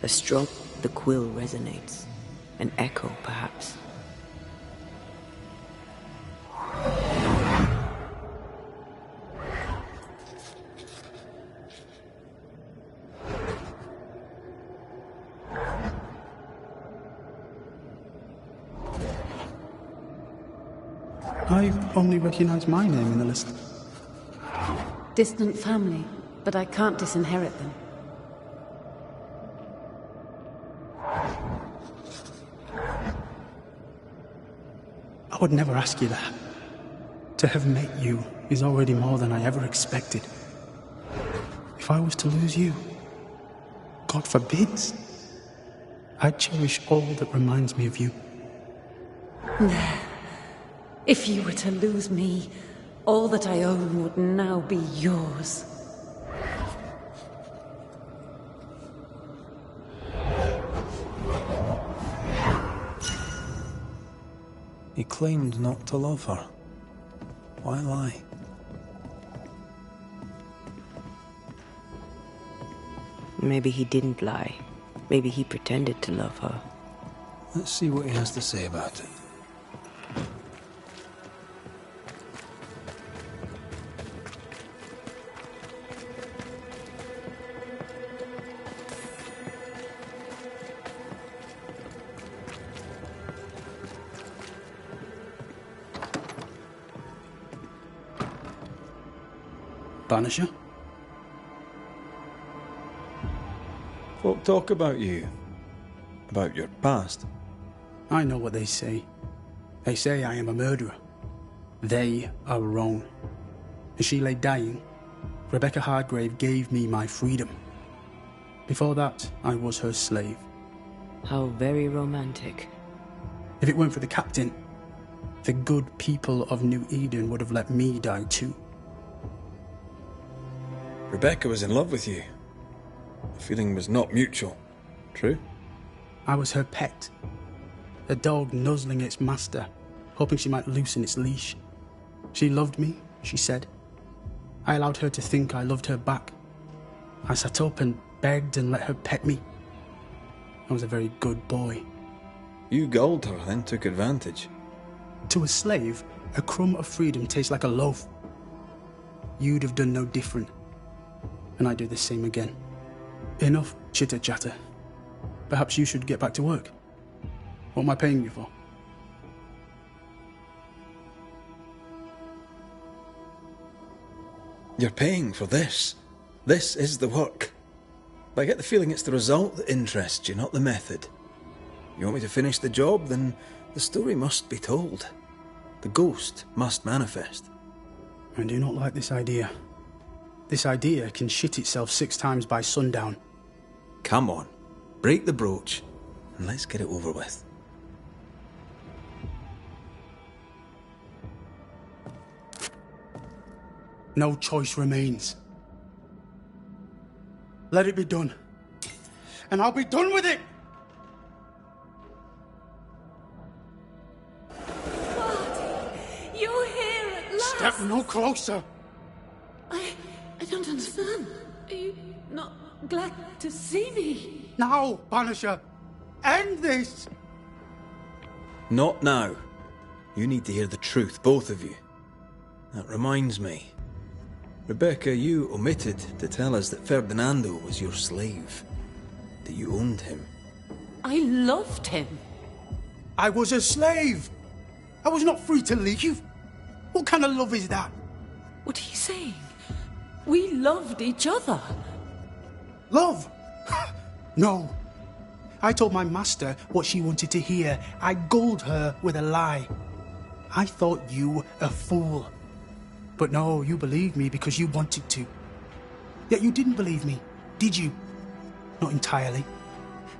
A stroke, the quill resonates. An echo, perhaps. I only recognize my name in the list. Distant family, but I can't disinherit them. I would never ask you that. To have met you is already more than I ever expected. If I was to lose you, God forbids, I'd cherish all that reminds me of you. If you were to lose me, all that I own would now be yours. He claimed not to love her. Why lie? Maybe he didn't lie. Maybe he pretended to love her. Let's see what he has to say about it. Banisher? Folk talk about you. About your past. I know what they say. They say I am a murderer. They are wrong. As she lay dying, Rebecca Hardgrave gave me my freedom. Before that, I was her slave. How very romantic. If it weren't for the captain, the good people of New Eden would have let me die too. Rebecca was in love with you. The feeling was not mutual. True? I was her pet. A dog nuzzling its master, hoping she might loosen its leash. She loved me, she said. I allowed her to think I loved her back. I sat up and begged and let her pet me. I was a very good boy. You gulled her, then took advantage. To a slave, a crumb of freedom tastes like a loaf. You'd have done no different. And I'd do the same again. Enough chitter-chatter. Perhaps you should get back to work. What am I paying you for? You're paying for this. This is the work. But I get the feeling it's the result that interests you, not the method. You want me to finish the job, then the story must be told. The ghost must manifest. I do not like this idea. This idea can shit itself 6 times by sundown. Come on, break the brooch, and let's get it over with. No choice remains. Let it be done. And I'll be done with it! You're here at last! Step no closer! I don't understand. Are you not glad to see me? Now, Banisher! End this! Not now. You need to hear the truth, both of you. That reminds me. Rebecca, you omitted to tell us that Ferdinando was your slave. That you owned him. I loved him. I was a slave. I was not free to leave. What kind of love is that? What are you saying? We loved each other. Love? No. I told my master what she wanted to hear. I gulled her with a lie. I thought you a fool. But no, you believed me because you wanted to. Yet you didn't believe me, did you? Not entirely.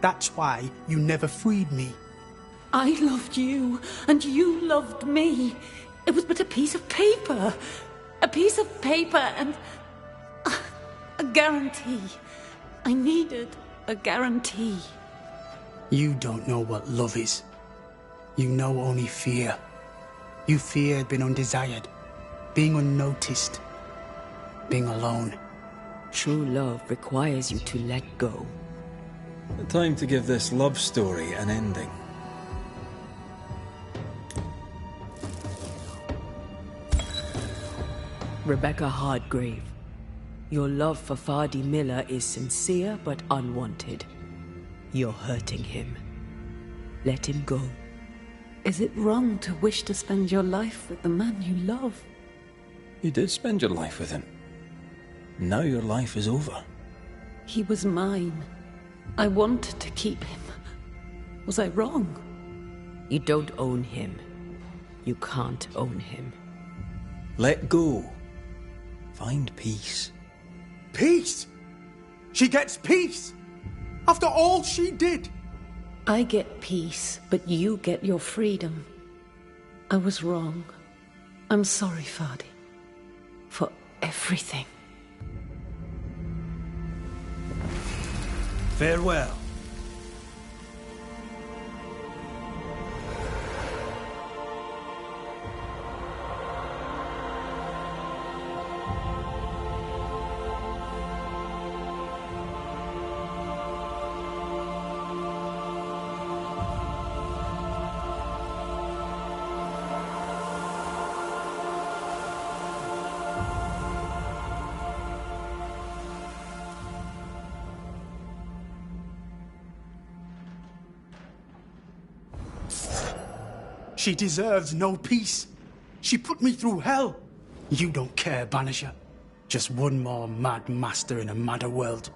That's why you never freed me. I loved you, and you loved me. It was but a piece of paper. A piece of paper and... a guarantee. I needed a guarantee. You don't know what love is. You know only fear. You feared being undesired, being unnoticed, being alone. True love requires you to let go. Time to give this love story an ending. Rebecca Hardgrave, your love for Fadi Miller is sincere but unwanted. You're hurting him. Let him go. Is it wrong to wish to spend your life with the man you love? You did spend your life with him. Now your life is over. He was mine. I wanted to keep him. Was I wrong? You don't own him. You can't own him. Let go. Find peace. Peace? She gets peace? After all she did? I get peace, but you get your freedom. I was wrong. I'm sorry, Fadi. For everything. Farewell. She deserves no peace. She put me through hell. You don't care, Banisher. Just one more mad master in a madder world.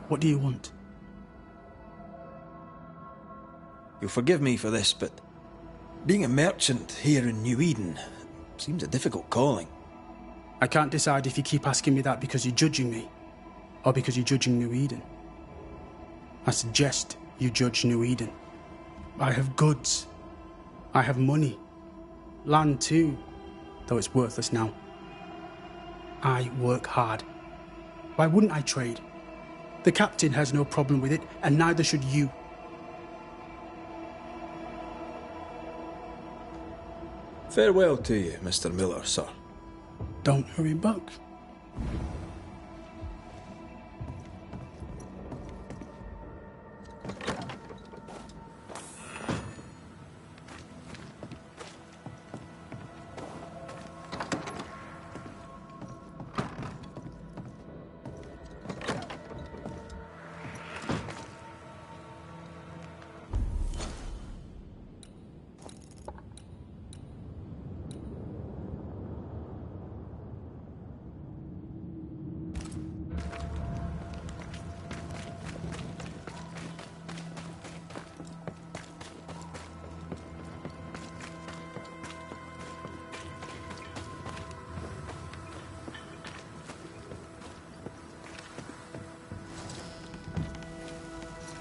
What do you want? You'll forgive me for this, but being a merchant here in New Eden seems a difficult calling. I can't decide if you keep asking me that because you're judging me, or because you're judging New Eden. I suggest you judge New Eden. I have goods. I have money. Land too, though it's worthless now. I work hard. Why wouldn't I trade? The captain has no problem with it, and neither should you. Farewell to you, Mr. Miller, sir. Don't hurry back.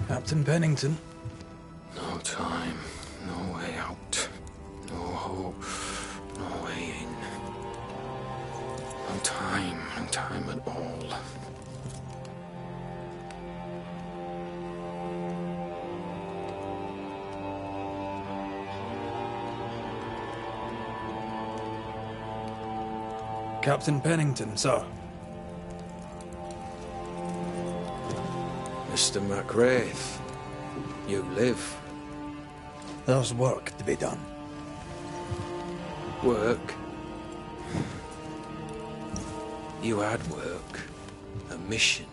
Captain Pennington. No time, no way out, no hope, no way in. No time at all. Captain Pennington, sir. Mr. McRae, you live. There's work to be done. Work? You had work. A mission.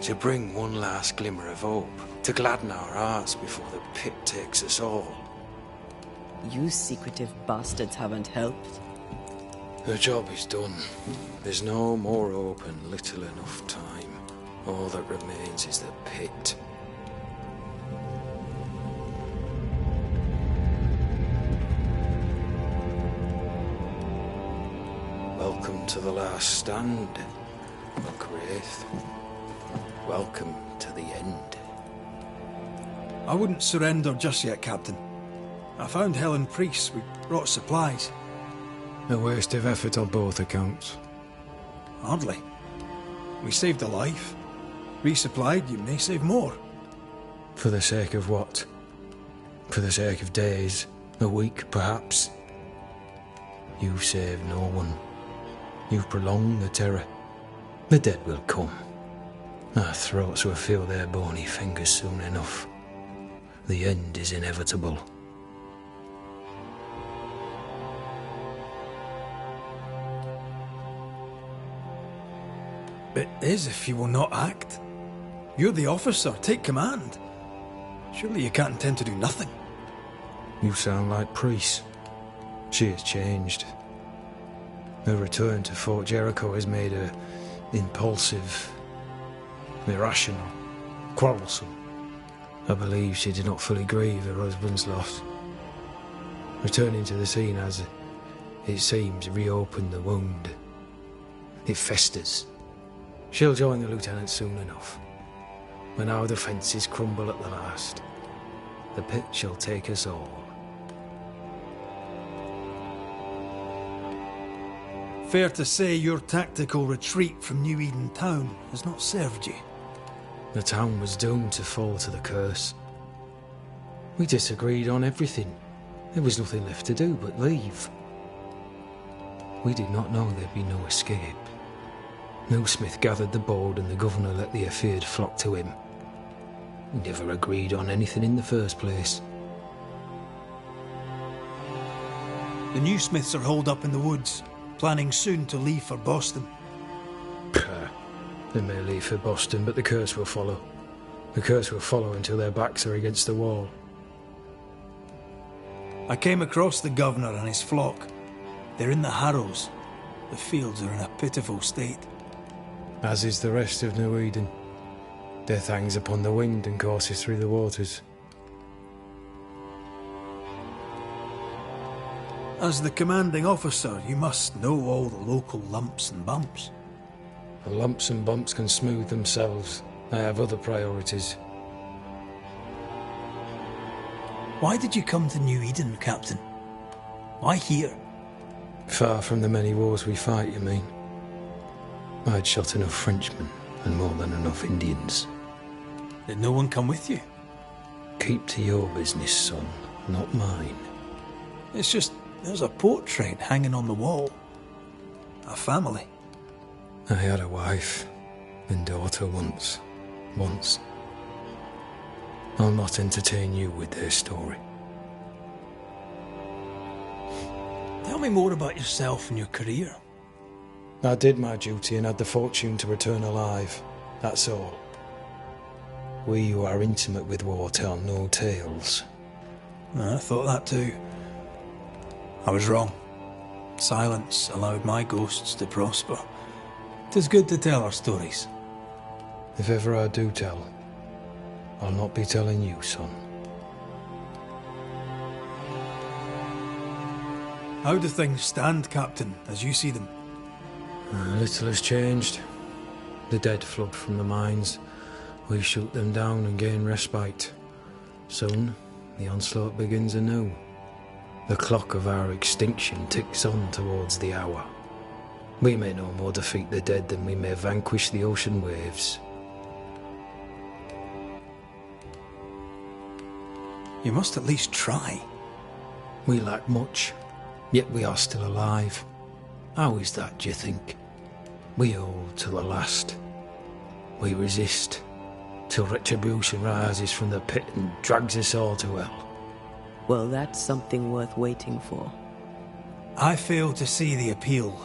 To bring one last glimmer of hope. To gladden our hearts before the pit takes us all. You secretive bastards haven't helped. The job is done. There's no more hope and little enough time. All that remains is the pit. Welcome to the last stand, Wraith. Welcome to the end. I wouldn't surrender just yet, Captain. I found Helen Priest. We brought supplies. A waste of effort on both accounts. Hardly. We saved a life. Resupplied, you may save more. For the sake of what? For the sake of days, a week perhaps? You've saved no one. You've prolonged the terror. The dead will come. Our throats will feel their bony fingers soon enough. The end is inevitable. It is if you will not act. You're the officer, take command. Surely you can't intend to do nothing. You sound like Priest. She has changed. Her return to Fort Jericho has made her impulsive, irrational, quarrelsome. I believe she did not fully grieve her husband's loss. Returning to the scene has, it seems, reopened the wound. It festers. She'll join the lieutenant soon enough. When our defences crumble at the last, the pit shall take us all. Fair to say your tactical retreat from New Eden town has not served you. The town was doomed to fall to the curse. We disagreed on everything. There was nothing left to do but leave. We did not know there'd be no escape. No Smith gathered the board and the governor let the affair flock to him. We never agreed on anything in the first place. The new Smiths are holed up in the woods, planning soon to leave for Boston. They may leave for Boston, but the curse will follow. The curse will follow until their backs are against the wall. I came across the governor and his flock. They're in the harrows. The fields are in a pitiful state. As is the rest of New Eden. Death hangs upon the wind and courses through the waters. As the commanding officer, you must know all the local lumps and bumps. The lumps and bumps can smooth themselves. I have other priorities. Why did you come to New Eden, Captain? Why here? Far from the many wars we fight, you mean? I'd shot enough Frenchmen and more than enough Indians. Did no one come with you? Keep to your business, son, not mine. It's just, there's a portrait hanging on the wall. A family. I had a wife and daughter once. I'll not entertain you with their story. Tell me more about yourself and your career. I did my duty and had the fortune to return alive. That's all. We who are intimate with war tell no tales. I thought that too. I was wrong. Silence allowed my ghosts to prosper. 'Tis good to tell our stories. If ever I do tell, I'll not be telling you, son. How do things stand, Captain, as you see them? Little has changed. The dead flood from the mines. We shoot them down and gain respite. Soon, the onslaught begins anew. The clock of our extinction ticks on towards the hour. We may no more defeat the dead than we may vanquish the ocean waves. You must at least try. We lack much, yet we are still alive. How is that, do you think? We hold to the last. We resist till retribution rises from the pit and drags us all to hell. Well, that's something worth waiting for. I fail to see the appeal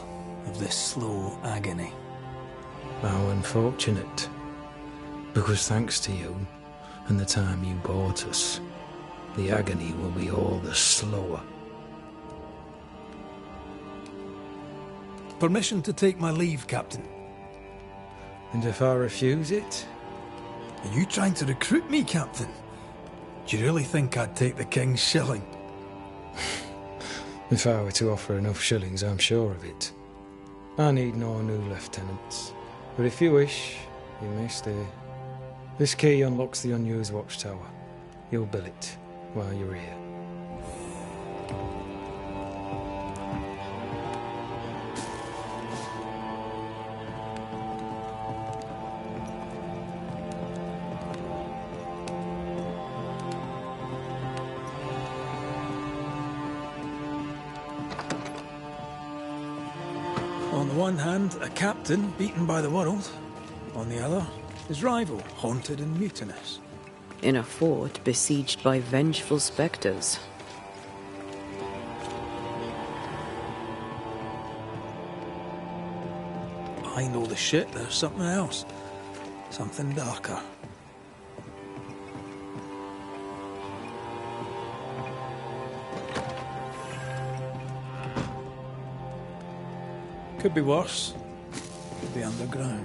of this slow agony. How unfortunate. Because thanks to you, and the time you bought us, the agony will be all the slower. Permission to take my leave, Captain. And if I refuse it? Are you trying to recruit me, Captain? Do you really think I'd take the King's shilling? If I were to offer enough shillings, I'm sure of it. I need no new lieutenants. But if you wish, you may stay. This key unlocks the unused watchtower. You'll bill it while you're here. On the one hand, a captain beaten by the world. On the other, his rival, haunted and mutinous. In a fort besieged by vengeful spectres. Behind all the shit, there's something else. Something darker. Could be worse. Could be underground.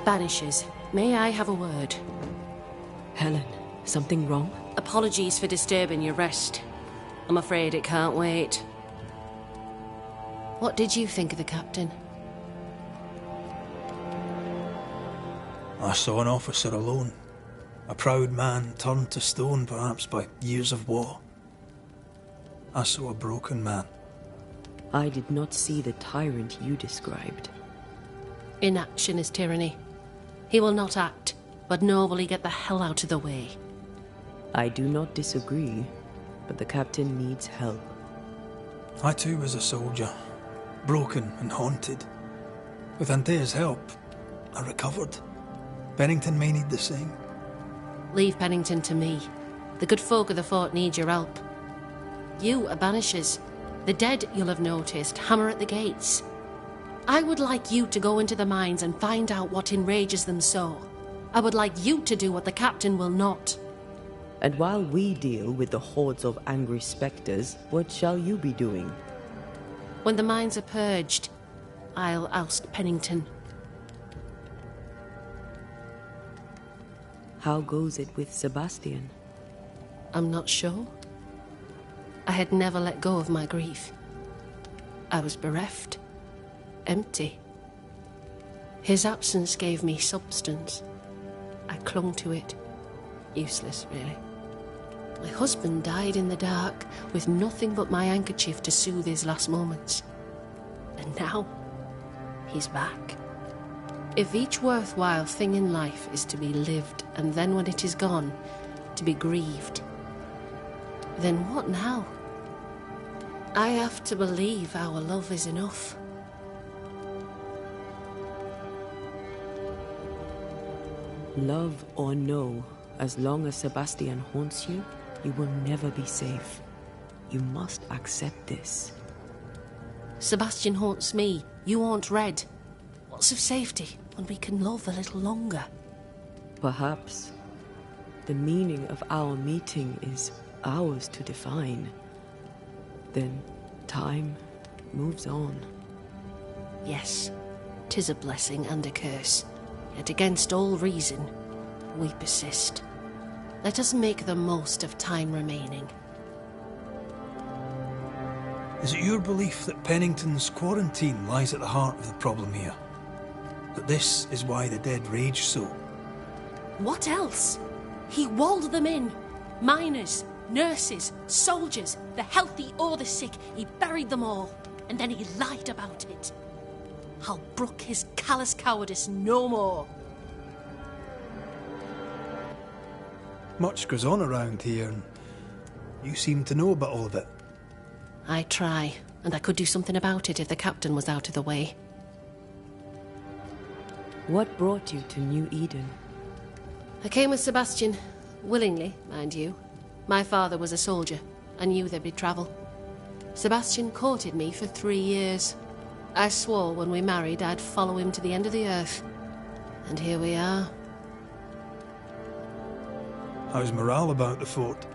Banishers, may I have a word? Helen, something wrong? Apologies for disturbing your rest. I'm afraid it can't wait. What did you think of the captain? I saw an officer alone. A proud man turned to stone, perhaps, by years of war. I saw a broken man. I did not see the tyrant you described. Inaction is tyranny. He will not act, but nobly get the hell out of the way. I do not disagree, but the captain needs help. I too was a soldier, broken and haunted. With Antea's help, I recovered. Bennington may need the same. Leave Pennington to me. The good folk of the fort need your help. You are Banishers. The dead, you'll have noticed, hammer at the gates. I would like you to go into the mines and find out what enrages them so. I would like you to do what the captain will not. And while we deal with the hordes of angry spectres, what shall you be doing? When the mines are purged, I'll oust Pennington. How goes it with Sebastian? I'm not sure. I had never let go of my grief. I was bereft. Empty. His absence gave me substance. I clung to it. Useless, really. My husband died in the dark, with nothing but my handkerchief to soothe his last moments. And now, he's back. If each worthwhile thing in life is to be lived, and then when it is gone, to be grieved, then what now? I have to believe our love is enough. Love or no, as long as Sebastian haunts you, you will never be safe. You must accept this. Sebastian haunts me, you haunt Red. What's of safety when we can love a little longer? Perhaps. The meaning of our meeting is ours to define. Then time moves on. Yes, 'tis a blessing and a curse. Yet against all reason, we persist. Let us make the most of time remaining. Is it your belief that Pennington's quarantine lies at the heart of the problem here? That this is why the dead rage so? What else? He walled them in. Miners, nurses, soldiers, the healthy or the sick. He buried them all, and then he lied about it. I'll brook his callous cowardice no more. Much goes on around here, and you seem to know about all of it. I try, and I could do something about it if the captain was out of the way. What brought you to New Eden? I came with Sebastian, willingly, mind you. My father was a soldier. I knew there'd be travel. Sebastian courted me for 3 years. I swore when we married I'd follow him to the end of the earth. And here we are. How's morale about the fort?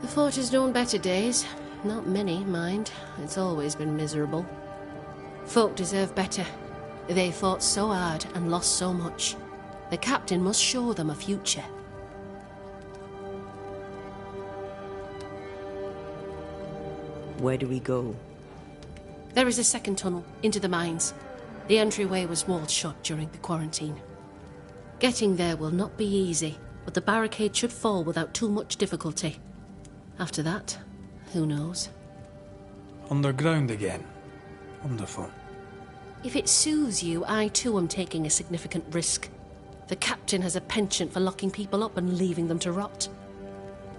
The fort has known better days. Not many, mind. It's always been miserable. Folk deserve better. They fought so hard and lost so much. The captain must show them a future. Where do we go? There is a second tunnel into the mines. The entryway was walled shut during the quarantine. Getting there will not be easy, but the barricade should fall without too much difficulty. After that, who knows? Underground again. Wonderful. If it soothes you, I too am taking a significant risk. The captain has a penchant for locking people up and leaving them to rot.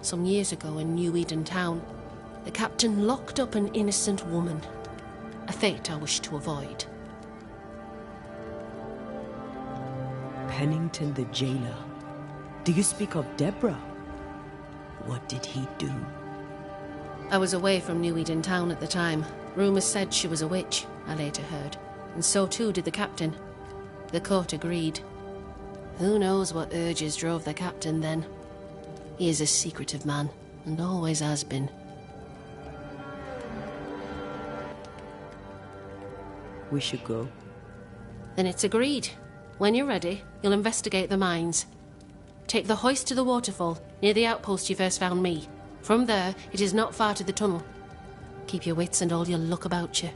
Some years ago in New Eden town, the captain locked up an innocent woman. A fate I wish to avoid. Pennington the jailer. Do you speak of Deborah? What did he do? I was away from New Eden town at the time. Rumours said she was a witch, I later heard. And so too did the captain. The court agreed. Who knows what urges drove the captain then? He is a secretive man, and always has been. We should go. Then it's agreed. When you're ready, you'll investigate the mines. Take the hoist to the waterfall, near the outpost you first found me. From there, it is not far to the tunnel. Keep your wits and all your luck about you.